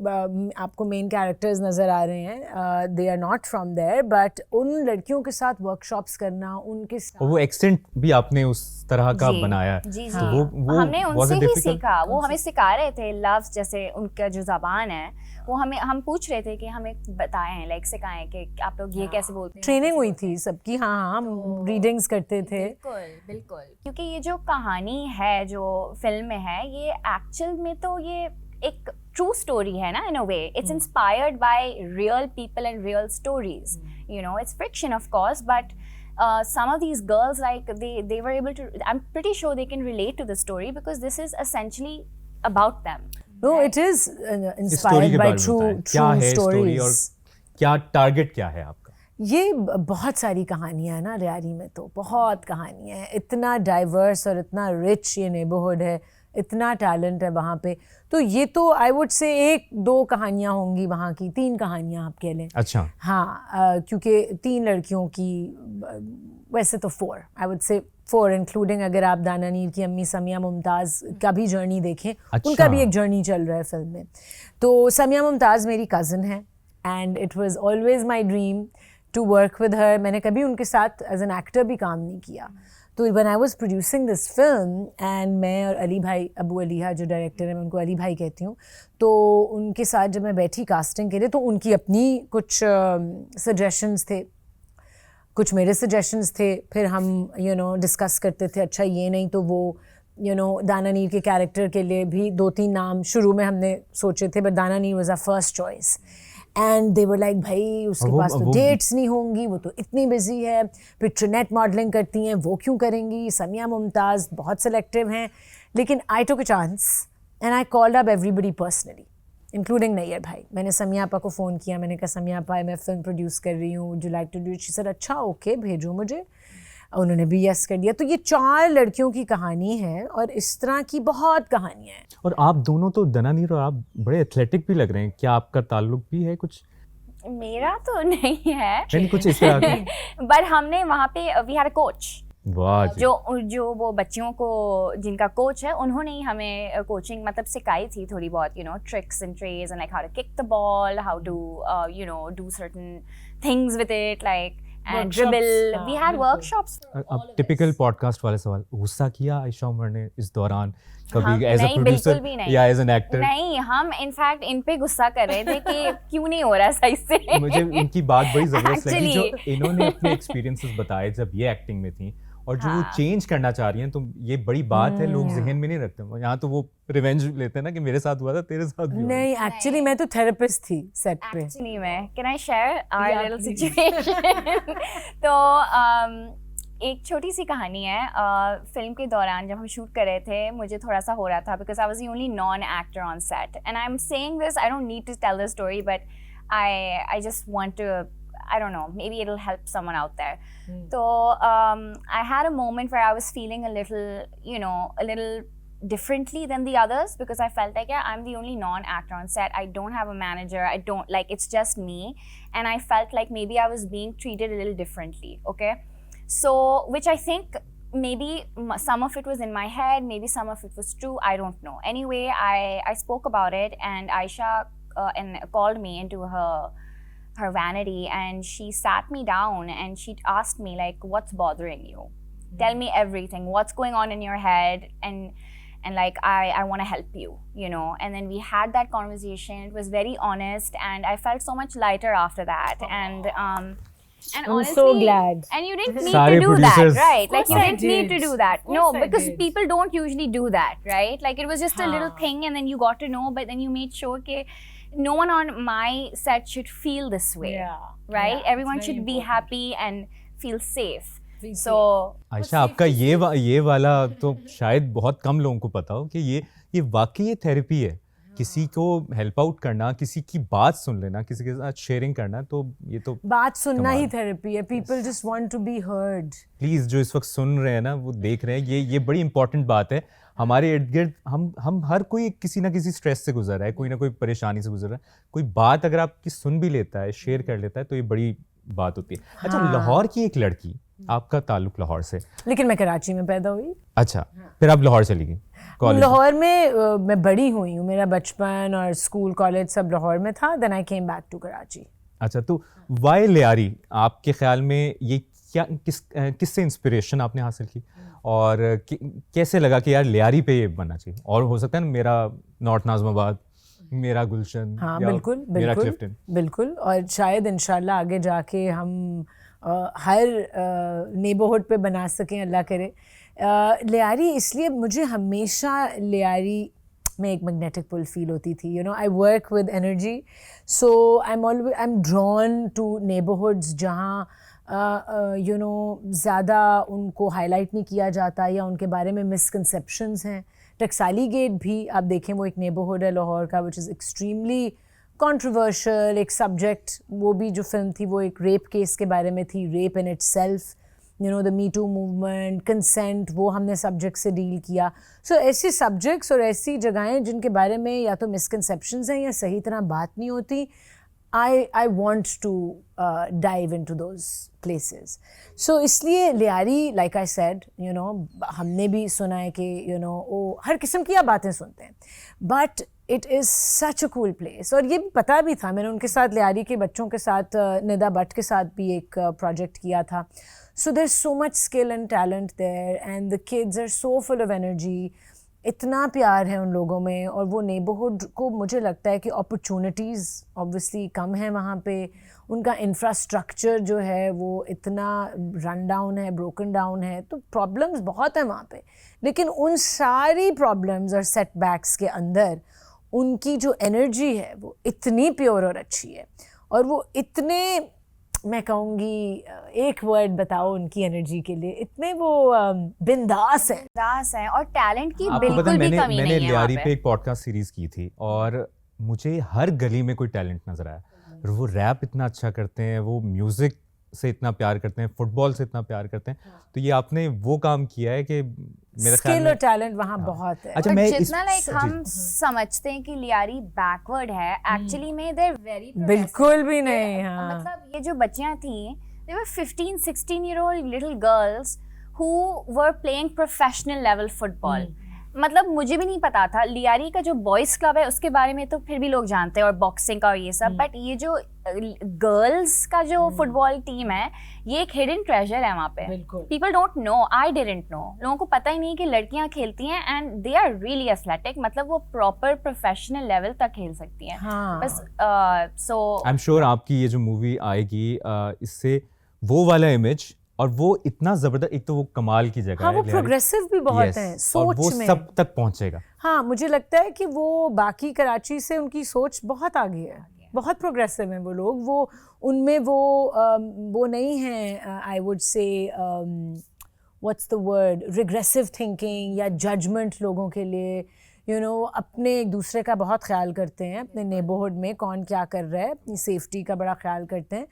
आपको मेन कैरेक्टर्स नज़र आ रहे हैं they are not from there, but उन लड़कियों के साथ वर्कशॉप्स करना, उनके साथ और वो एक्सेंट भी आपने उस तरह का जी, बनाया है। जी तो वो हमने was उनसे it ही difficult? सीखा, वो हमें सिखा रहे थे लफ्ज, जैसे उनका जो ज़बान है वो हम पूछ रहे थे कि हमें बताएं, लाइक सिखाएं कि आप लोग ये कैसे बोलते हैं। ट्रेनिंग हुई थी सबकी, हाँ हाँ हम रीडिंग्स करते थे। बिल्कुल बिल्कुल, क्योंकि ये जो कहानी है जो फिल्म में है, ये एक्चुअल में तो ये एक ट्रू स्टोरी है ना, in a way it's inspired by real people and real stories, you know it's fiction of course, but some of these girls, like they were able to, I'm pretty sure they can relate to the story because this is essentially about them. No, it is इस स्टोरी inspired के by बारे में true बताएं। क्या है स्टोरी और stories. क्या टारगेट क्या है आपका? ये बहुत सारी कहानियां हैं ना रियारी में, तो बहुत कहानियां हैं, इतना डाइवर्स और इतना रिच ये नेबरहुड है, इतना टैलेंट है वहाँ पे। तो ये तो आई वुड से 1-2 कहानियाँ होंगी वहाँ की, 3 कहानियाँ आप कह लें। अच्छा हाँ क्योंकि 3 लड़कियों की, वैसे तो 4 आई वुड से 4 इंक्लूडिंग अगर आप दाना नीर की अम्मी समिया मुमताज़ का भी जर्नी देखें, अच्छा। उनका भी एक जर्नी चल रहा है फिल्म में। तो समिया मुमताज़ मेरी कज़न है and it was always my dream to work with her. मैंने कभी उनके साथ एज एन एक्टर भी काम नहीं किया। तो when I was producing this film and मैं और अली भाई, अबू अलीहा जो डायरेक्टर है, मैं उनको अली भाई कहती हूँ, तो उनके साथ जब मैं बैठी कास्टिंग के लिए, तो उनकी अपनी कुछ सजेशंस थे, कुछ मेरे सजेशंस थे, फिर हम डिस्कस करते थे, अच्छा ये नहीं तो वो, दाना नीर के कैरेक्टर के लिए भी 2-3 नाम शुरू में हमने सोचे थे, but Dananeer was our first choice and they were like भाई उसके पास तो डेट्स नहीं होंगी, वो तो इतनी बिजी है, फिर ट्रिनेट मॉडलिंग करती हैं, वो क्यों करेंगी, समिया मुमताज़ बहुत सेलेक्टिव हैं। लेकिन I took a chance and I called up everybody personally including Nayyar भाई। मैंने समिया आपा को फ़ोन किया, मैंने कहा समिया आपा मैं फ़िल्म प्रोड्यूस कर रही हूँ, would you like to do it? She said अच्छा ओके भेजो मुझे। उन्होंने भी यस कर दिया। तो ये 4 लड़कियों की कहानी है और इस तरह की बहुत कहानियाँ हैं। और आप दोनों तो दाना नीर और आप बड़े एथलेटिक भी लग रहे हैं, क्या आपका ताल्लुक भी है कुछ? मेरा तो नहीं है, नहीं कुछ इस तरह का। पर हमने वहाँ पे वी हैड अ कोच, वाह जी। जो वो बच्चियों को जिनका कोच है, उन्होंने ही हमें कोचिंग मतलब सिखाई थी थोड़ी बहुत, tricks and trades and like how to kick the ball, how to do certain things with it, like and dribble. We had workshops. अब टिपिकल पॉडकास्ट वाले सवाल, गुस्सा किया आयशा उमर ने इस दौरान कभी एज अ नहीं, प्रोड्यूसर बिल्कुल भी नहीं। या एज एन एक्टर? नहीं, हम इनफैक्ट इन पे गुस्सा कर रहे थे कि क्यों नहीं हो रहा सही से। मुझे इनकी बात बड़ी जबरदस्त लगी जो Actually. इन्होंने अपने एक्सपीरियंसेस बताए जब ये एक्टिंग में थी, और जो वो हाँ। चेंज करना चाह रही हैं, तो ये बड़ी बात है, लोग जहन में नहीं रखते। यहाँ तो वो रिवेंज लेते हैं ना कि मेरे साथ हुआ था तेरे साथ भी हुआ। नहीं एक्चुअली मैं तो थेरेपिस्ट थी सेट पे। एक्चुअली मैं can I share our Yeah, little please. Situation. तो एक छोटी सी कहानी है। फिल्म के दौरान जब हम शूट कर रहे थे, मुझे थोड़ा सा हो रहा था because I was the only non actor on set, and I am saying this, I don't need to tell the story, but I just want to, I don't know, maybe it'll help someone out there. So I had a moment where I was feeling a little differently than the others, because I felt like, yeah, I'm the only non-actor on set. I don't have a manager. I don't, like, it's just me. And I felt like maybe I was being treated a little differently, okay? So, which I think maybe some of it was in my head, maybe some of it was true, I don't know. Anyway, I spoke about it, and Aisha called me into her vanity, and she sat me down and she asked me, like, what's bothering you? Tell me everything. What's going on in your head? And like, I want to help you, And then we had that conversation. It was very honest, and I felt so much lighter after that. And I'm honestly, so glad. And you didn't need Sare to do that, producers. right? Like, you I didn't need to did. do that. Of No, course I because did. people don't usually do that, right? Like, it was just a little thing, and then you got to know, but then you made sure that no one on my set should feel this way, right? Yeah, Everyone it's should very be important. happy and feel safe. Feel So, Ayesha, आपका ये वाला तो शायद बहुत कम लोगों को पता हो कि ये वाकई ये थेरेपी है। किसी को हेल्प आउट करना, किसी की बात सुन लेना, किसी के साथ शेयरिंग करना, तो ये तो बात सुनना ही कमाल। थेरेपी है। People just want to be heard. Please जो इस वक्त सुन रहे हैं ना, वो देख रहे हैं, ये बड़ी इंपॉर्टेंट बात है। हमारे इर्द गिर्द हम हर कोई किसी ना किसी स्ट्रेस से गुजर रहा है, कोई ना कोई परेशानी से गुजर रहा है। कोई बात अगर आपकी सुन भी लेता है, शेयर कर लेता है, तो ये बड़ी बात होती है। अच्छा, लाहौर की एक लड़की, आपका ताल्लुक लाहौर से? लेकिन मैं कराची में पैदा हुई। अच्छा, फिर आप लाहौर चली गई? College? लाहौर में मैं बड़ी हुई हूँ, मेरा बचपन और स्कूल कॉलेज सब लाहौर में था, then I came back to Karachi. अच्छा, तो वाई लियारी, आपके ख्याल में ये क्या, किससे इंस्पिरेशन आपने हासिल की और कैसे लगा कि यार लियारी पे ये बनना चाहिए? और हो सकता है ना मेरा नॉर्थ नाज़िमाबाद, मेरा गुलशन, हाँ या बिल्कुल मेरा बिल्कुल क्लिफ्टन। बिल्कुल, और शायद इंशाल्लाह आगे जाके हम हर नेबरहुड पे बना सकें, अल्लाह करे। लियारी इसलिए मुझे हमेशा लियारी में एक मैग्नेटिक पुल फील होती थी, you know, I work with energy, so I am drawn to neighbourhoods जहाँ यू नो ज़्यादा उनको हाईलाइट नहीं किया जाता या उनके बारे में मिसकंसेप्शंस हैं। टकसाली गेट भी आप देखें, वो एक नेबरहुड है लाहौर का विच इज़ एक्सट्रीमली कंट्रोवर्शियल, एक सब्जेक्ट, वो भी जो फिल्म थी वो एक रेप केस के बारे में थी, rape in itself, you know the me too movement, consent, वो हमने सब्जेक्ट से डील किया। सो ऐसी सब्जेक्ट्स और ऐसी जगहें जिनके बारे में या तो मिसकंसेप्शंस हैं या सही तरह बात नहीं होती, I want to dive into those places. So इसलिए Lyari, like I said, you know, हमने भी सुना है कि you know हर किस्म की आप बातें सुनते हैं, but it is such a cool place. और ये भी पता भी था, मैंने उनके साथ लियारी के बच्चों के साथ निदा भट्ट के साथ भी एक प्रोजेक्ट किया था. So there's so much skill and talent there and the kids are so full of energy. इतना प्यार है उन लोगों में, और वो नेबरहुड को मुझे लगता है कि अपॉर्चुनिटीज़ ऑब्वियसली कम है वहाँ पे, उनका इंफ्रास्ट्रक्चर जो है वो इतना रन डाउन है, ब्रोकन डाउन है, तो प्रॉब्लम्स बहुत हैं वहाँ पे. लेकिन उन सारी प्रॉब्लम्स और सेटबैक्स के अंदर उनकी जो एनर्जी है वो इतनी प्योर और अच्छी है, और वो इतने, मैं कहूँगी एक वर्ड बताओ उनकी एनर्जी के लिए, इतने वो बिंदास हैं. दास है, और टैलेंट की आपको पता बिल्कुल है, भी मैंने कमी मैंने नहीं है वहाँ लियारी पे. पे एक पॉडकास्ट सीरीज की थी और मुझे हर गली में कोई टैलेंट नजर आया. वो रैप इतना अच्छा करते हैं, वो म्यूजिक से इतना प्यार करते हैं, फुटबॉल से इतना प्यार करते हैं. तो ये आपने वो काम किया है कि मेरे ख्याल स्किल में और टैलेंट वहाँ बहुत है. अच्छा, और मैं जितना लाइक जी, हम समझते हैं कि लियारी बैकवर्ड है, एक्चुअली में देयर वेरी बिल्कुल भी नहीं. हाँ, मतलब ये जो बच्चियां थी, they were 15-16-year-old little girls who were playing professional level football. मतलब मुझे भी नहीं पता था. लियारी का जो बॉयज़ क्लब है उसके बारे में तो फिर भी लोग जानते हैं, और बॉक्सिंग का और ये सब, बट ये जो गर्ल्स का जो फुटबॉल टीम है, ये एक हिडन ट्रेजर है वहाँ पे. People don't know, I didn't know, लोगों को पता ही नहीं कि लड़कियाँ खेलती हैं and they are really athletic, मतलब वो प्रॉपर प्रोफेशनल लेवल तक खेल सकती हैं. हाँ. बस सो आई एम श्योर आपकी ये जो मूवी आएगी इससे वो वाला इमेज, और वो इतना जबरदस्त, एक तो वो कमाल की जगह हाँ, है वो लियारी. प्रोग्रेसिव भी बहुत Yes, है और सोच वो में. सब तक पहुंचेगा. हाँ, मुझे लगता है कि वो बाकी कराची से उनकी सोच बहुत आगे है, बहुत प्रोग्रेसिव हैं वो लोग. वो उनमें वो नहीं है, आई वुड से what's the word, regressive thinking या जजमेंट लोगों के लिए. यू नो, अपने एक दूसरे का बहुत ख्याल करते हैं, अपने नेबरहुड में कौन क्या कर रहा है, अपनी सेफ्टी का बड़ा ख्याल करते हैं.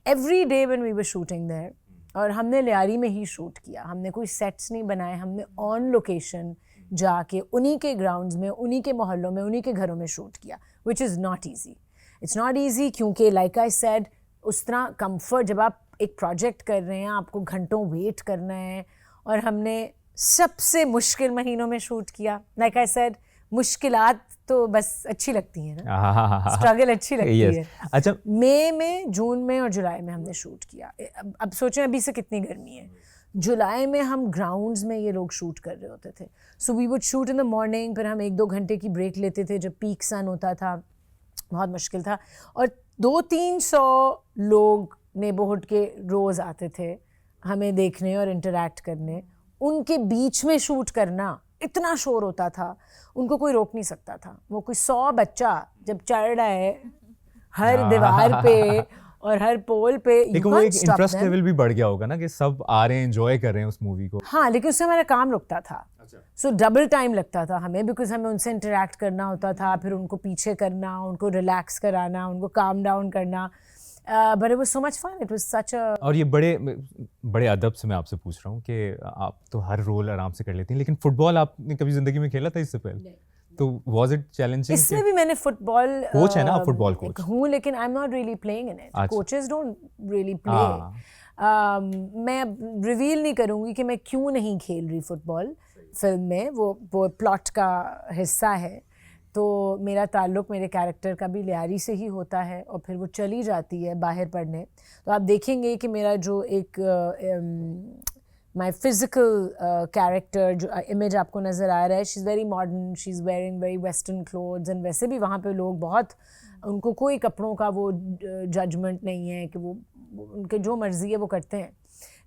Every day when we were shooting there, और हमने लियारी में ही शूट किया, हमने कोई सेट्स नहीं बनाए, हमने ऑन लोकेशन जाके उन्हीं के ग्राउंड्स में, उन्हीं के मोहल्लों में, उन्हीं के घरों में शूट किया, which is not easy. It's not easy क्योंकि लाइक आई सेड, उस तरह कंफर्ट, जब आप एक प्रोजेक्ट कर रहे हैं आपको घंटों वेट करना है, और हमने सबसे मुश्किल महीनों में शूट किया. लाइक आई सेड, मुश्किलात तो बस अच्छी लगती हैं ना, स्ट्रगल अच्छी लगती है. अच्छा, मई में, जून में और जुलाई में हमने शूट किया. अब सोचें अभी से कितनी गर्मी है. जुलाई में हम ग्राउंड्स में ये लोग शूट कर रहे होते थे. So we would shoot in the morning, फिर हम 1-2 घंटे की ब्रेक लेते थे जब पीक सन होता था. बहुत मुश्किल था, और 200-300 लोग नेबरहुड के रोज़ आते थे हमें देखने और इंटरैक्ट करने. उनके बीच में शूट करना, इतना शोर होता था, उनको कोई रोक नहीं सकता था. वो कोई 100 बच्चा जब चढ़ रहा है हर दीवार पे और हर पोल पे, लेकिन वो एक इंटरेस्ट लेवल भी बढ़ गया होगा ना कि सब आ रहे हैं, एंजॉय कर रहे हैं उस मूवी को. हाँ, लेकिन उससे हमारा काम रुकता था. सो डबल टाइम लगता था हमें, बिकॉज हमें उनसे इंटरैक्ट करना होता था, फिर उनको पीछे करना, उनको रिलैक्स कराना, उनको काम डाउन करना. But it was so much fun, it was such a. और ये बड़े अदब से मैं आपसे पूछ रहा हूँ कि आप तो हर रोल आराम से कर लेती हैं, लेकिन फुटबॉल आपने कभी जिंदगी में खेला था इससे पहले? तो वाज इट चैलेंजिंग? इसमें भी मैंने फुटबॉल कोच है ना, फुटबॉल कोच हूँ, लेकिन I am not really playing in it. Coaches don't really play. मैं रिवील नहीं करूँगी कि मैं क्यों नहीं खेल रही फुटबॉल. फिल्म में, वो प्लॉट का हिस्सा है। तो मेरा ताल्लुक़ मेरे कैरेक्टर का भी लियारी से ही होता है और फिर वो चली जाती है बाहर पढ़ने। तो आप देखेंगे कि मेरा जो एक माई फिज़िकल कैरेक्टर जो इमेज आपको नज़र आ रहा है, she is very modern, she is wearing very western clothes, and वैसे भी वहाँ पे लोग बहुत, उनको कोई कपड़ों का वो जजमेंट नहीं है कि वो उनके जो मर्ज़ी है वो करते हैं।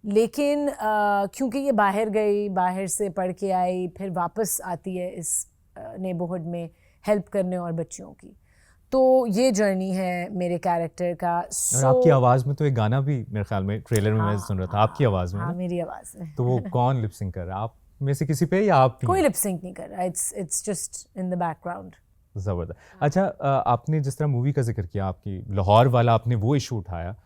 लेकिन क्योंकि ये बाहर गई, बाहर से पढ़ के आई, फिर वापस आती है इस नेबरहुड में हेल्प करने और बच्चियों की, तो ये जर्नी है मेरे कैरेक्टर का। और आपकी आवाज़ में तो एक गाना भी मेरे ख्याल में ट्रेलर में मैं सुन रहा था, आपकी आवाज़ में। हाँ, ना? मेरी आवाज़ में। तो वो कौन लिप सिंक कर रहा है, आप में से किसी पे या आप? कोई लिप सिंक नहीं कर रहा, it's just in the background. ज़बरदस्त। अच्छा, आपने जिस तरह मूवी का जिक्र किया, आपकी लाहौर वाला आपने वो इशू उठाया,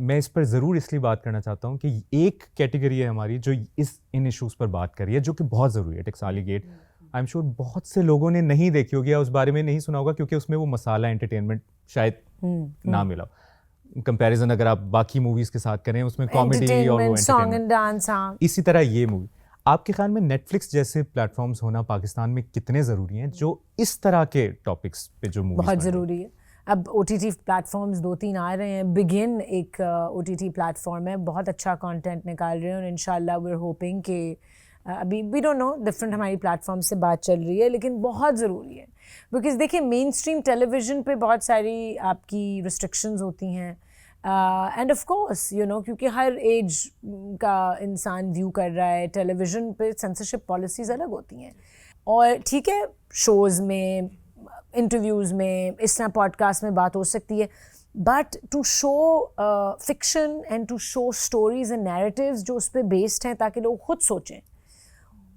मैं इस पर ज़रूर इसलिए बात करना चाहता हूँ कि एक कैटेगरी है हमारी जो इन इश्यूज़ पर बात कर रही है, जो कि बहुत ज़रूरी है। टकसाली गेट, आई एम श्योर बहुत से लोगों ने नहीं देखी होगी या उस बारे में नहीं सुना होगा, क्योंकि उसमें वो मसाला एंटरटेनमेंट शायद ना मिला हो। कंपैरिजन अगर आप बाकी मूवीज़ के साथ करें, उसमें कॉमेडी और वो सॉन्ग एंड डांस। हाँ, इसी तरह ये मूवी, आपके ख्याल में नेटफ्लिक्स जैसे प्लेटफॉर्म्स होना पाकिस्तान में कितने ज़रूरी हैं, जो इस तरह के टॉपिक्स पे जो मूवीज़ बहुत ज़रूरी है। अब OTT प्लेटफॉर्म्स 2-3 आ रहे हैं। बिगिन एक OTT प्लेटफॉर्म है, बहुत अच्छा कंटेंट निकाल रहे हैं और इंशाल्लाह वी आर होपिंग कि अभी वी डोंट नो, डिफरेंट हमारी प्लेटफॉर्म से बात चल रही है, लेकिन बहुत ज़रूरी है। बिकॉज देखिए, मेन स्ट्रीम टेलीविज़न पे बहुत सारी आपकी रिस्ट्रिक्शंस होती हैं, and of course you know, क्योंकि हर एज का इंसान व्यू कर रहा है। टेलीविज़न पे सेंसरशिप पॉलिसीज़ अलग होती हैं, और ठीक है, शोज़ में, इंटरव्यूज़ में, इस तरह पॉडकास्ट में बात हो सकती है, but to show fiction and to show stories and narratives जो उस पर बेस्ड हैं, ताकि लोग खुद सोचें,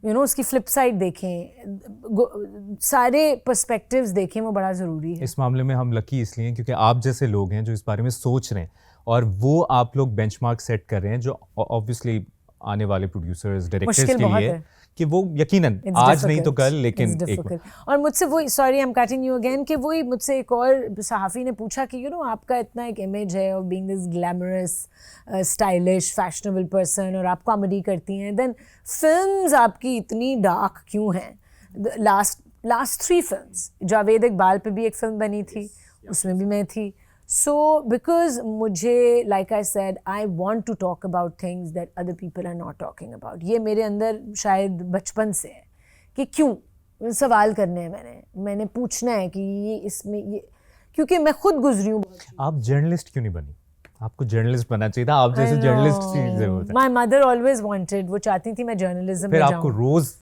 यू नो, उसकी फ्लिप साइड देखें, सारे पर्सपेक्टिव्स देखें, वो बड़ा ज़रूरी है। इस मामले में हम लकी इसलिए हैं क्योंकि आप जैसे लोग हैं जो इस बारे में सोच रहे हैं, और वो आप लोग बेंचमार्क सेट कर रहे हैं, जो ऑब्वियसली आने वाले प्रोड्यूसर्स, डायरेक्टर्स के लिए कि वो यकीनन आज नहीं तो कल, लेकिन एक। और मुझसे वही, sorry I am cutting you again, कि वही मुझसे एक और सहाफ़ी ने पूछा कि यू नो, आपका इतना एक इमेज है of being this glamorous, stylish, fashionable person, और आप कॉमेडी करती हैं, देन फिल्म्स आपकी इतनी डार्क क्यों हैं? लास्ट 3 फिल्म्स, जावेद इकबाल पे भी एक फिल्म बनी थी, उसमें भी मैं थी। So because मुझे, like I said, I want to talk about things that other people are not talking about. ये मेरे अंदर शायद बचपन से है कि क्यों सवाल करने हैं, मैंने पूछना है कि ये इसमें ये, क्योंकि मैं खुद गुजरी हूँ। आप जर्नलिस्ट क्यों नहीं बनी? आपको जर्नलिस्ट बनना चाहिए था, आप जैसे जर्नलिस्ट की जरूरत है। My mother always wanted, वो चाहती थी मैं जर्नलिज्म में फिर जाऊँ। आपको रोज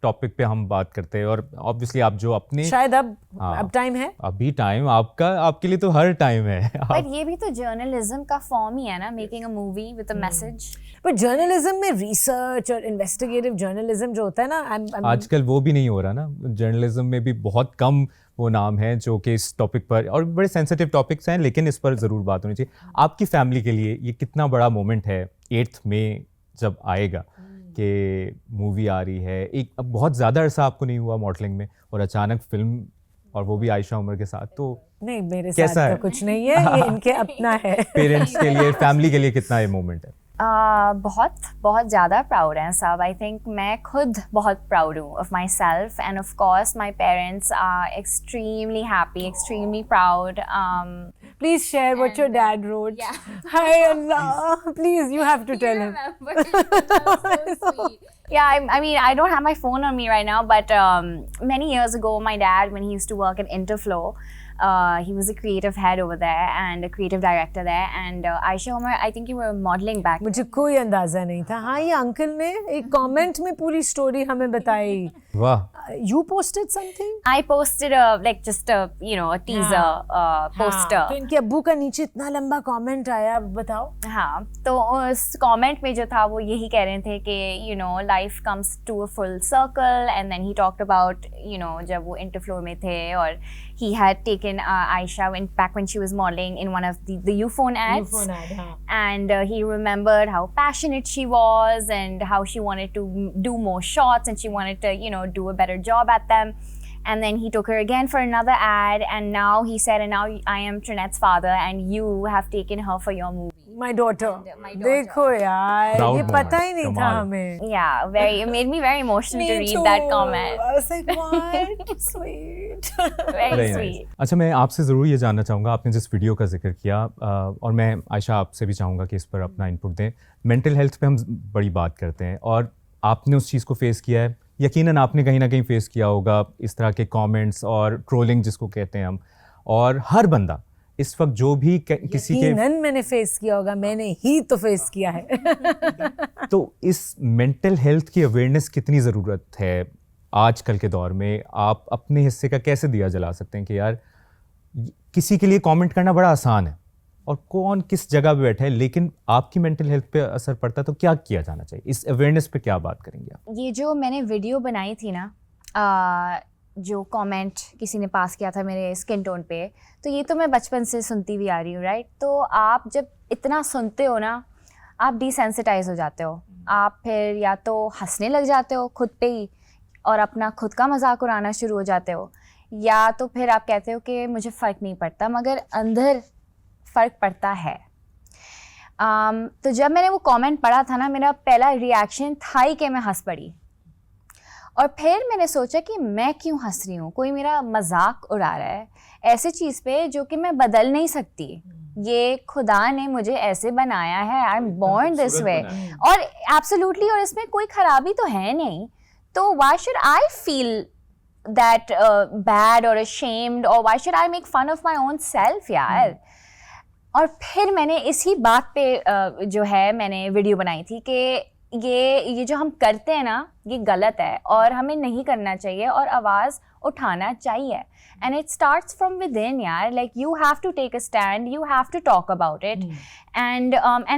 टॉपिक पे हम बात करते हैं, और ऑब्वियसली आप जो अपने, शायद अब टाइम है, अभी टाइम आपका, आपके लिए तो हर टाइम है। पर ये भी तो जर्नलिज्म का फॉर्म ही है ना, making a movie with a message. पर जर्नलिज्म में रिसर्च और इन्वेस्टिगेटिव जर्नलिज्म जो होता है ना, आजकल वो भी नहीं हो रहा ना। जर्नलिज्म में भी बहुत कम वो नाम है जो कि इस टॉपिक पर, और बड़े सेंसिटिव टॉपिक्स हैं, लेकिन इस पर ज़रूर बात होनी चाहिए। आपकी फैमिली के लिए ये कितना बड़ा मोमेंट है 8 मई जब आएगा कि मूवी आ रही है, एक अब बहुत ज़्यादा अरसा आपको नहीं हुआ मॉडलिंग में, और अचानक फिल्म, और वो भी आयशा उमर के साथ, तो नहीं, मेरे कैसा साथ है? तो कुछ नहीं है, ये इनके अपना है। पेरेंट्स के लिए, फैमिली के लिए कितना ये मोमेंट है? बहुत बहुत ज़्यादा प्राउड हैं सब। आई थिंक मैं खुद बहुत प्राउड हूँ of myself, and of course my parents are extremely happy, extremely proud. Please share what your dad wrote. Yeah. Hi Allah, please, you have to tell him. Yeah, I mean, I don't have my phone on me right now, but many years ago, my dad, when he used to work at Interflow, he was a creative head over there and a creative director there. And Aisha Umar, I think you were modeling back. मुझे कोई अंदाजा नहीं था। हाँ, ये अंकल ने एक कमेंट में पूरी स्टोरी हमें बताई। वाह। You posted something? I posted just a teaser poster. तो इनके अब्बू का नीचे इतना लंबा कमेंट आया, बताओ। हाँ, तो उस कमेंट में जो था वो यही कह रहे थे कि life comes to a full circle, and then he talked about जब वो Interflow में थे, और he had taken Aisha back when she was modeling in one of the Ufone ads. Ufone ad, हाँ. And he remembered how passionate she was and how she wanted to do more shots, and she wanted to do a better job at them. And then he took her again for another ad, and now he said, and now I am Trinette's father, and you have taken her for your movie. My daughter. My daughter. देखो यार, Proud ये पता ही moment, नहीं था कमाल। हमें. Yeah, it made me very emotional to Me read too. that comment. I was like, what? Sweet. Very Very sweet. nice. अच्छा, मैं आपसे ज़रूर ये जानना चाहूँगा, आपने जिस वीडियो का जिक्र किया और मैं आयशा आपसे भी चाहूँगा कि इस पर अपना इनपुट दें. मेंटल हेल्थ पे हम बड़ी बात करते हैं और आपने उस चीज़ को फेस किया है. यकीनन आपने कहीं ना कहीं फेस किया होगा इस तरह के कमेंट्स और ट्रोलिंग जिसको कहते हैं हम. और हर बंदा इस वक्त जो भी किसी के यकीनन मैंने फेस किया होगा, मैंने ही तो फेस किया है. तो इस मेंटल हेल्थ की अवेयरनेस कितनी ज़रूरत है आजकल के दौर में? आप अपने हिस्से का कैसे दिया जला सकते हैं कि यार किसी के लिए कमेंट करना बड़ा आसान है और कौन किस जगह पे बैठा है, लेकिन आपकी मेंटल हेल्थ पे असर पड़ता है, तो क्या किया जाना चाहिए? इस अवेयरनेस पे क्या बात करेंगे आप? ये जो मैंने वीडियो बनाई थी ना, जो कमेंट किसी ने पास किया था मेरे स्किन टोन पे, तो ये तो मैं बचपन से सुनती भी आ रही हूँ, राइट? तो आप जब इतना सुनते हो ना, आप डिसेंसिटाइज हो जाते हो. आप फिर या तो हंसने लग जाते हो खुद पे ही और अपना खुद का मजाक उड़ाना शुरू हो जाते हो, या तो फिर आप कहते हो कि मुझे फ़र्क नहीं पड़ता, मगर अंदर फ़र्क पड़ता है. तो जब मैंने वो कमेंट पढ़ा था ना, मेरा पहला रिएक्शन था ही कि मैं हंस पड़ी. और फिर मैंने सोचा कि मैं क्यों हंस रही हूँ, कोई मेरा मजाक उड़ा रहा है ऐसे चीज़ पे जो कि मैं बदल नहीं सकती. ये खुदा ने मुझे ऐसे बनाया है, I am born this way, और एब्सोल्युटली, और इसमें कोई खराबी तो है नहीं. तो why should I feel that bad or ashamed, or why should I make fun of my own self यार. और फिर मैंने इसी बात पे जो है मैंने वीडियो बनाई थी कि ये जो हम करते हैं ना, ये गलत है और हमें नहीं करना चाहिए और आवाज़ उठाना चाहिए. And it starts from within यार, like you have to take a stand, you have to talk about it. And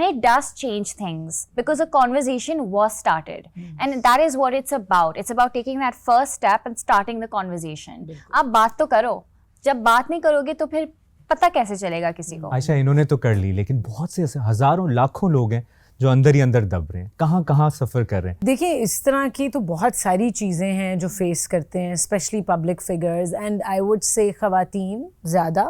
it does change things because a conversation was started. And that is what it's about. It's about taking that first step and starting the conversation. आप बात तो करो, जब बात नहीं करोगे तो फिर पता कैसे चलेगा किसी को? आयशा, इन्होंने तो कर ली, लेकिन बहुत से ऐसे हज़ारों लाखों लोग हैं जो अंदर ही अंदर दब रहे हैं, कहाँ कहाँ सफ़र कर रहे हैं. देखिए, इस तरह की तो बहुत सारी चीज़ें हैं जो फेस करते हैं, specially public figures, and I would से ख़वातीन ज़्यादा,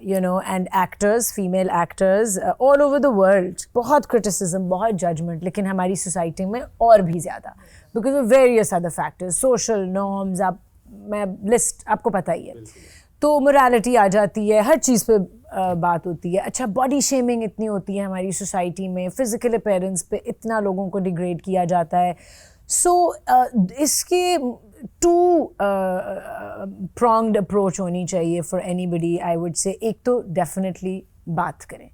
you know, and actors, female actors all over the world. बहुत क्रिटिसिज्म, बहुत जजमेंट, लेकिन हमारी सोसाइटी में और भी ज़्यादा, because of various other factors, social norms, आप मैं लिस्ट आपको पता ही है. तो मोरालिटी आ जाती है, हर चीज़ पे बात होती है. अच्छा, बॉडी शेमिंग इतनी होती है हमारी सोसाइटी में, फिज़िकल अपीयरेंस पे इतना लोगों को डिग्रेड किया जाता है. सो इसके टू प्रॉन्ग्ड अप्रोच होनी चाहिए फॉर एनीबडी, आई वुड से. एक तो डेफिनेटली बात करें.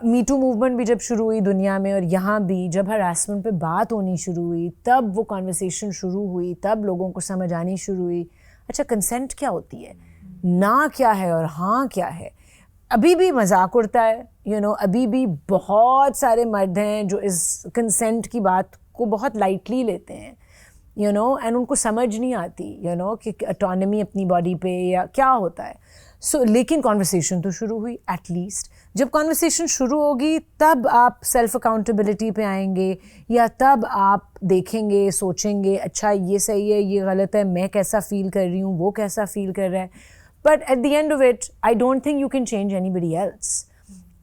मी टू मूवमेंट भी जब शुरू हुई दुनिया में, और यहाँ भी जब हरासमेंट पे बात होनी शुरू हुई, तब वो कॉन्वर्सेशन शुरू हुई, तब लोगों को समझ आनी शुरू हुई, अच्छा कंसेंट क्या होती है, ना क्या है और हाँ क्या है. अभी भी मजाक उड़ता है, यू नो, अभी भी बहुत सारे मर्द हैं जो इस कंसेंट की बात को बहुत लाइटली लेते हैं, यू नो, एंड उनको समझ नहीं आती, यू नो, कि ऑटोनॉमी अपनी बॉडी पे या क्या होता है. सो लेकिन कॉन्वर्सेशन तो शुरू हुई. एटलीस्ट जब कॉन्वर्सेशन शुरू होगी तब आप सेल्फ अकाउंटेबिलिटी पे आएंगे, या तब आप देखेंगे, सोचेंगे, अच्छा ये सही है, ये गलत है, मैं कैसा फील कर रही हूँ, वो कैसा फील कर रहा है. But at the end of it, I don't think you can change anybody else.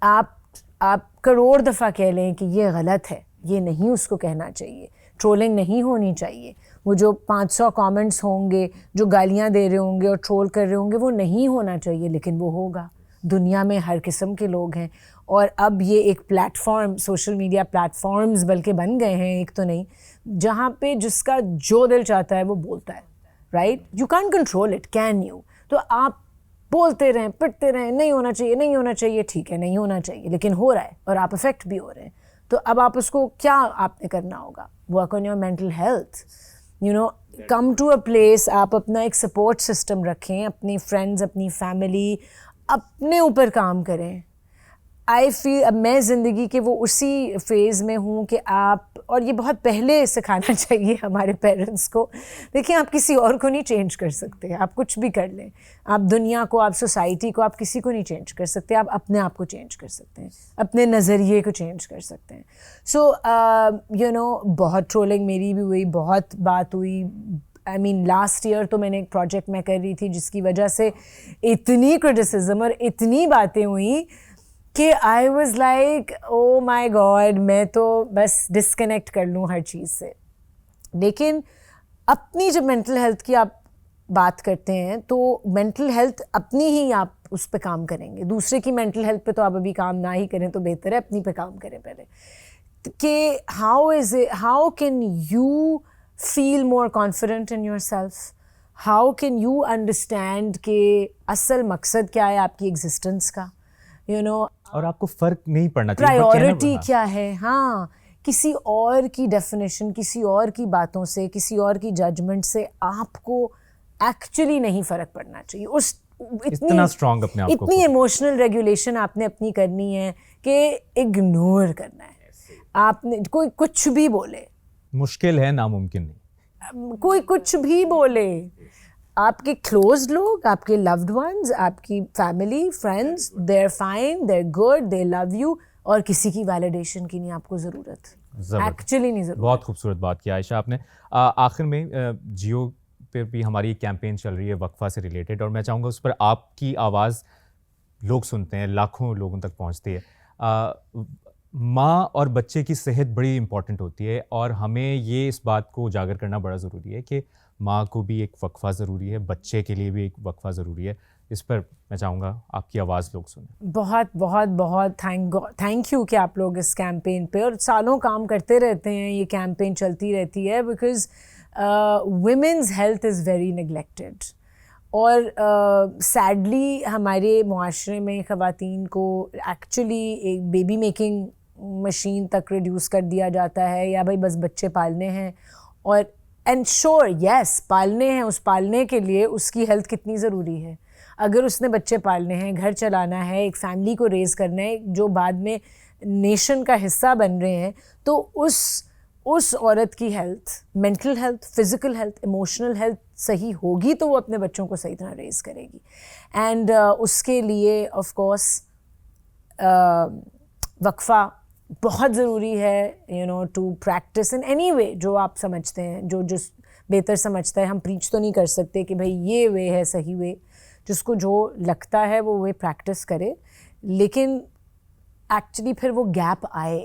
आप करोड़ दफ़ा कह लें कि ये गलत है, ये नहीं उसको कहना चाहिए, ट्रोलिंग नहीं होनी चाहिए, वो जो 500 कमेंट्स होंगे जो गालियाँ दे रहे होंगे और ट्रोल कर रहे होंगे, वो नहीं होना चाहिए, लेकिन वो होगा. दुनिया में हर किस्म के लोग हैं, और अब ये एक प्लेटफॉर्म, सोशल मीडिया प्लेटफॉर्म्स बल्कि बन गए हैं, एक तो नहीं, जहाँ पे जिसका जो दिल चाहता है वो बोलता है, right? You can control it, can you? तो आप बोलते रहें, पिटते रहें, नहीं होना चाहिए, नहीं होना चाहिए, ठीक है, नहीं होना चाहिए, लेकिन हो रहा है और आप इफेक्ट भी हो रहे हैं. तो अब आप उसको क्या आपने करना होगा? Work on your mental health, you know, come to a place, आप अपना एक सपोर्ट सिस्टम रखें, अपने फ्रेंड्स, अपनी फैमिली, अपने ऊपर काम करें. आई फील अब मैं ज़िंदगी के वो उसी फेज़ में हूँ कि आप, और ये बहुत पहले सिखाना चाहिए हमारे पेरेंट्स को. देखिए, आप किसी और को नहीं चेंज कर सकते, आप कुछ भी कर लें, आप दुनिया को, आप सोसाइटी को, आप किसी को नहीं चेंज कर सकते. आप अपने आप को चेंज कर सकते हैं, अपने नज़रिए को चेंज कर सकते हैं. सो यू नो, बहुत ट्रोलिंग मेरी भी हुई, बहुत बात हुई. आई मीन लास्ट ईयर तो मैंने एक प्रोजेक्ट मैं कर रही थी जिसकी वजह से इतनी क्रिटिसिज्म और इतनी बातें हुई कि I was like oh my God, मैं तो बस डिस्कनेक्ट कर लूँ हर चीज़ से। लेकिन अपनी जब मेंटल हेल्थ की आप बात करते हैं तो मेंटल हेल्थ अपनी ही आप उस पर काम करेंगे, दूसरे की मेंटल हेल्थ पे तो आप अभी काम ना ही करें तो बेहतर है, अपनी पे काम करें पहले। कि how can you feel more confident in your self, how can you understand कि असल मकसद क्या है आपकी एग्जिस्टेंस का, यू नो, और आपको फर्क नहीं पड़ना चाहिए, प्रायोरिटी क्या है। हाँ, किसी और की डेफिनेशन, किसी और की बातों से, किसी और की जजमेंट से आपको एक्चुअली नहीं फर्क पड़ना चाहिए। उस इतना स्ट्रांग अपने आप को, इतनी इमोशनल रेगुलेशन आपने अपनी करनी है कि इग्नोर करना है। आपने कोई कुछ भी बोले, मुश्किल है, नामुमकिन नहीं, कोई कुछ भी बोले, आपके क्लोज लोग, आपके लव्ड वंस, आपकी family, friends, they are fine, they are good, they love you, और किसी की वैलिडेशन की नहीं आपको ज़रूरत, एक्चुअली नहीं ज़रूरत। बहुत खूबसूरत बात किया आयशा आपने। आखिर में जियो पे भी हमारी कैंपेन चल रही है वक्फा से रिलेटेड, और मैं चाहूँगा उस पर आपकी आवाज़ लोग सुनते हैं, लाखों लोगों तक पहुँचती है। माँ और बच्चे की सेहत बड़ी इंपॉर्टेंट होती है, और हमें ये इस बात को उजागर करना बड़ा ज़रूरी है कि माँ को भी एक वक्फा ज़रूरी है, बच्चे के लिए भी एक वक्फा ज़रूरी है। इस पर मैं चाहूँगा आपकी आवाज़ लोग सुनें। बहुत बहुत बहुत थैंक यू कि आप लोग इस कैंपेन पे और सालों काम करते रहते हैं, ये कैंपेन चलती रहती है, because women's health is very neglected. और सैडली हमारे मुआशरे में ख़वातीन को एक्चुअली एक बेबी मेकिंग मशीन तक रिड्यूस कर दिया जाता है, या भाई बस बच्चे पालने हैं। और एंड श्योर यस, पालने हैं, उस पालने के लिए उसकी हेल्थ कितनी ज़रूरी है। अगर उसने बच्चे पालने हैं, घर चलाना है, एक फैमिली को रेज़ करना है जो बाद में नेशन का हिस्सा बन रहे हैं, तो उस औरत की health, mental health, physical health, emotional health सही होगी तो वो अपने बच्चों को सही तरह रेज़ करेगी। एंड उसके लिए ऑफ कोर्स वक्फा बहुत ज़रूरी है, you know, to practice in any way जो आप समझते हैं, जो बेहतर समझता है। हम प्रीच तो नहीं कर सकते कि भाई ये वे है सही वे, जिसको जो लगता है वो वे प्रैक्टिस करे, लेकिन एक्चुअली फिर वो गैप आए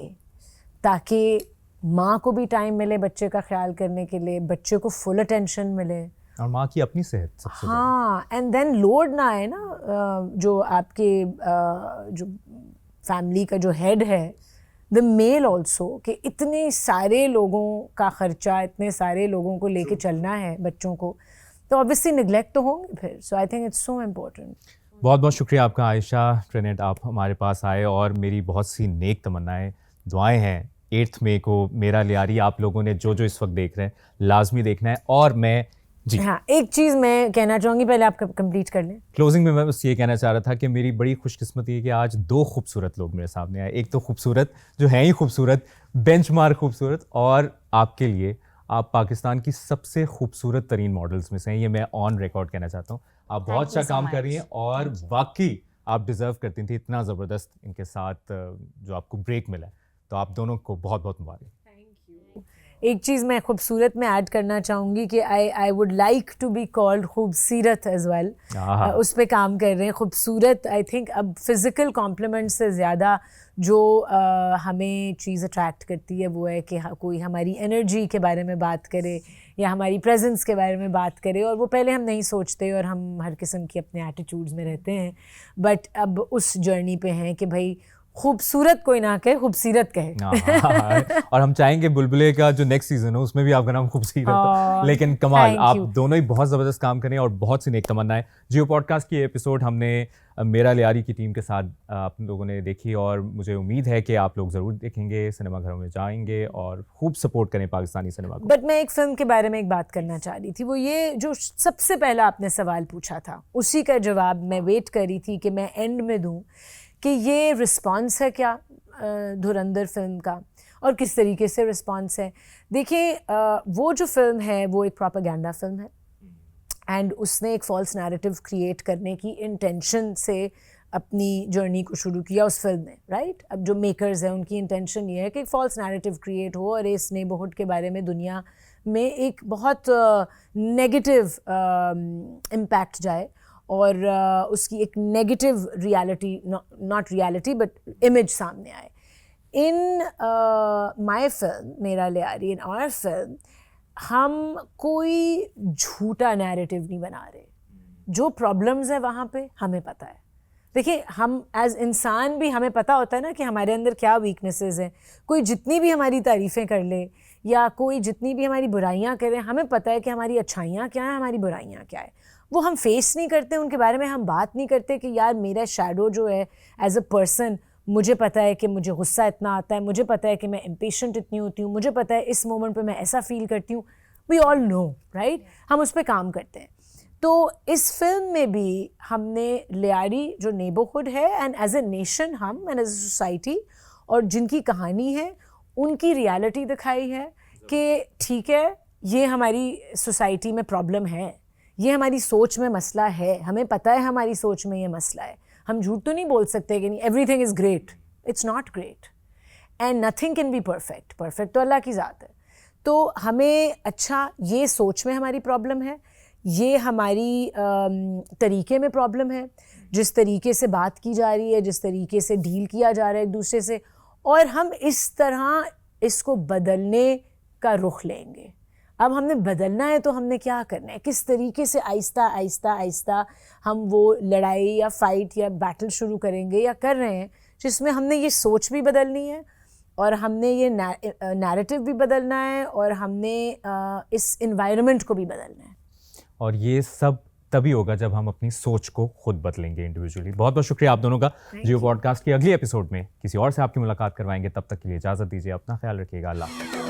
ताकि माँ को भी टाइम मिले बच्चे का ख्याल करने के लिए, बच्चे को फुल अटेंशन मिले, और माँ की अपनी सेहत सबसे हाँ, एंड देन लोड ना आए ना जो आपके जो फैमिली का जो हेड है, द मेल ऑल्सो, कि इतने सारे लोगों का खर्चा, इतने सारे लोगों को लेके चलना है बच्चों को, तो ऑब्वियसली निगलेक्ट तो होंगे फिर। So I think it's so important. बहुत बहुत शुक्रिया आपका आयशा ट्रिनेट, आप हमारे पास आए, और मेरी बहुत सी नेक तमन्नाएं, दुआएं हैं 8 मई को मेरा लियारी आप लोगों ने जो इस वक्त देख रहे हैं लाजमी देखना है। और मैं जी हाँ, एक चीज़ मैं कहना चाहूँगी, पहले आप कंप्लीट कर लें। क्लोजिंग में मैं बस ये कहना चाह रहा था कि मेरी बड़ी खुशकिस्मती है कि आज 2 खूबसूरत लोग मेरे सामने आए। एक तो खूबसूरत जो हैं ही खूबसूरत, बेंचमार्क खूबसूरत, और आपके लिए आप पाकिस्तान की सबसे खूबसूरत तरीन मॉडल्स में से हैं, ये मैं ऑन रिकॉर्ड कहना चाहता हूँ। आप बहुत अच्छा काम कर रही हैं, और वाकई आप डिज़र्व करती थी इतना ज़बरदस्त इनके साथ जो आपको ब्रेक मिला है, तो आप दोनों को बहुत बहुत मुबारक। एक चीज़ मैं खूबसूरत में ऐड करना चाहूँगी कि I would like to be called खूबसीरत एज वेल। उस पर काम कर रहे हैं। खूबसूरत आई थिंक अब फिज़िकल कॉम्प्लीमेंट से ज़्यादा जो हमें चीज़ अट्रैक्ट करती है वो है कि कोई हमारी एनर्जी के बारे में बात करे या हमारी प्रेजेंस के बारे में बात करे, और वो पहले हम नहीं सोचते और हम हर किस्म के अपने एटीट्यूड्स में रहते हैं, बट अब उस जर्नी पे हैं कि भाई खूबसूरत कोई ना कहे, खूबसीरत कहे। और हम चाहेंगे बुलबुले का जो नेक्स्ट सीजन हो उसमें भी आपका नाम खूबसीरत हो। लेकिन कमाल, आप दोनों ही बहुत ज़बरदस्त काम करें, और बहुत सी नेक तमन्नाएं। जियो पॉडकास्ट की एपिसोड हमने मेरा लियारी की टीम के साथ आप लोगों ने देखी, और मुझे उम्मीद है कि आप लोग ज़रूर देखेंगे, सिनेमाघरों में जाएंगे और खूब सपोर्ट करें पाकिस्तानी सिनेमा को। बट मैं एक फ़िल्म के बारे में एक बात करना चाह रही थी, वो ये जो सबसे पहला आपने सवाल पूछा था उसी का जवाब मैं वेट कर रही थी कि मैं एंड में दूँ, कि ये रिस्पॉन्स है क्या धुरंधर फिल्म का, और किस तरीके से रिस्पॉन्स है। देखिए वो जो फिल्म है वो एक प्रोपेगेंडा फिल्म है, एंड उसने एक फॉल्स नैरेटिव क्रिएट करने की इंटेंशन से अपनी जर्नी को शुरू किया उस फिल्म ने, राइट। अब जो मेकर्स हैं उनकी इंटेंशन ये है कि फॉल्स नैरेटिव क्रिएट हो और इस नेबरहुड के बारे में दुनिया में एक बहुत नेगेटिव इम्पैक्ट जाए, और उसकी एक negative reality, not reality but image सामने आए. इन माई फिल्म, मेरा लियारी, इन आवर फिल्म, हम कोई झूठा नैरेटिव नहीं बना रहे. जो प्रॉब्लम्स है वहाँ पे हमें पता है. देखिए, हम एज इंसान भी हमें पता होता है ना कि हमारे अंदर क्या वीकनेसेस हैं. कोई जितनी भी हमारी तारीफ़ें कर ले या कोई जितनी भी हमारी बुराइयां करे, हमें पता है कि हमारी अच्छाइयाँ क्या हैं, हमारी बुराइयां क्या है. वो हम फेस नहीं करते, उनके बारे में हम बात नहीं करते कि यार मेरा शैडो जो है एज अ पर्सन, मुझे पता है कि मुझे गुस्सा इतना आता है, मुझे पता है कि मैं इम्पेशेंट इतनी होती हूँ, मुझे पता है इस मोमेंट पे मैं ऐसा फील करती हूँ. We all know, right? हम उस पर काम करते हैं. तो इस फिल्म में भी हमने लियारी जो नेबरहुड है एंड एज ए नेशन हम एंड एज ए सोसाइटी और जिनकी कहानी है उनकी रियलिटी दिखाई है कि ठीक है, ये हमारी सोसाइटी में प्रॉब्लम है, ये हमारी सोच में मसला है, हमें पता है हमारी सोच में ये मसला है. हम झूठ तो नहीं बोल सकते कि नहीं everything is great. It's not great and nothing can be perfect. Perfect तो अल्लाह की ज़ात है. तो हमें अच्छा, ये सोच में हमारी प्रॉब्लम है, ये हमारी तरीके में प्रॉब्लम है, जिस तरीके से बात की जा रही है, जिस तरीके से डील किया जा रहा है एक दूसरे से, और हम इस तरह इसको बदलने का रुख लेंगे. अब हमने बदलना है तो हमने क्या करना है, किस तरीके से आहिस्ता आहिस्ता आहिस्ता हम वो लड़ाई या फाइट या बैटल शुरू करेंगे या कर रहे हैं, जिसमें हमने ये सोच भी बदलनी है और हमने ये नैरेटिव भी बदलना है और हमने इस इन्वायरमेंट को भी बदलना है. और ये सब तभी होगा जब हम अपनी सोच को खुद बदलेंगे इंडिविजुअली. बहुत बहुत शुक्रिया आप दोनों का. जियो पॉडकास्ट की अगली एपिसोड में किसी और से आपकी मुलाकात करवाएंगे. तब तक के लिए इजाज़त दीजिए. अपना ख्याल रखिएगा. अल्लाह हाफ़िज़.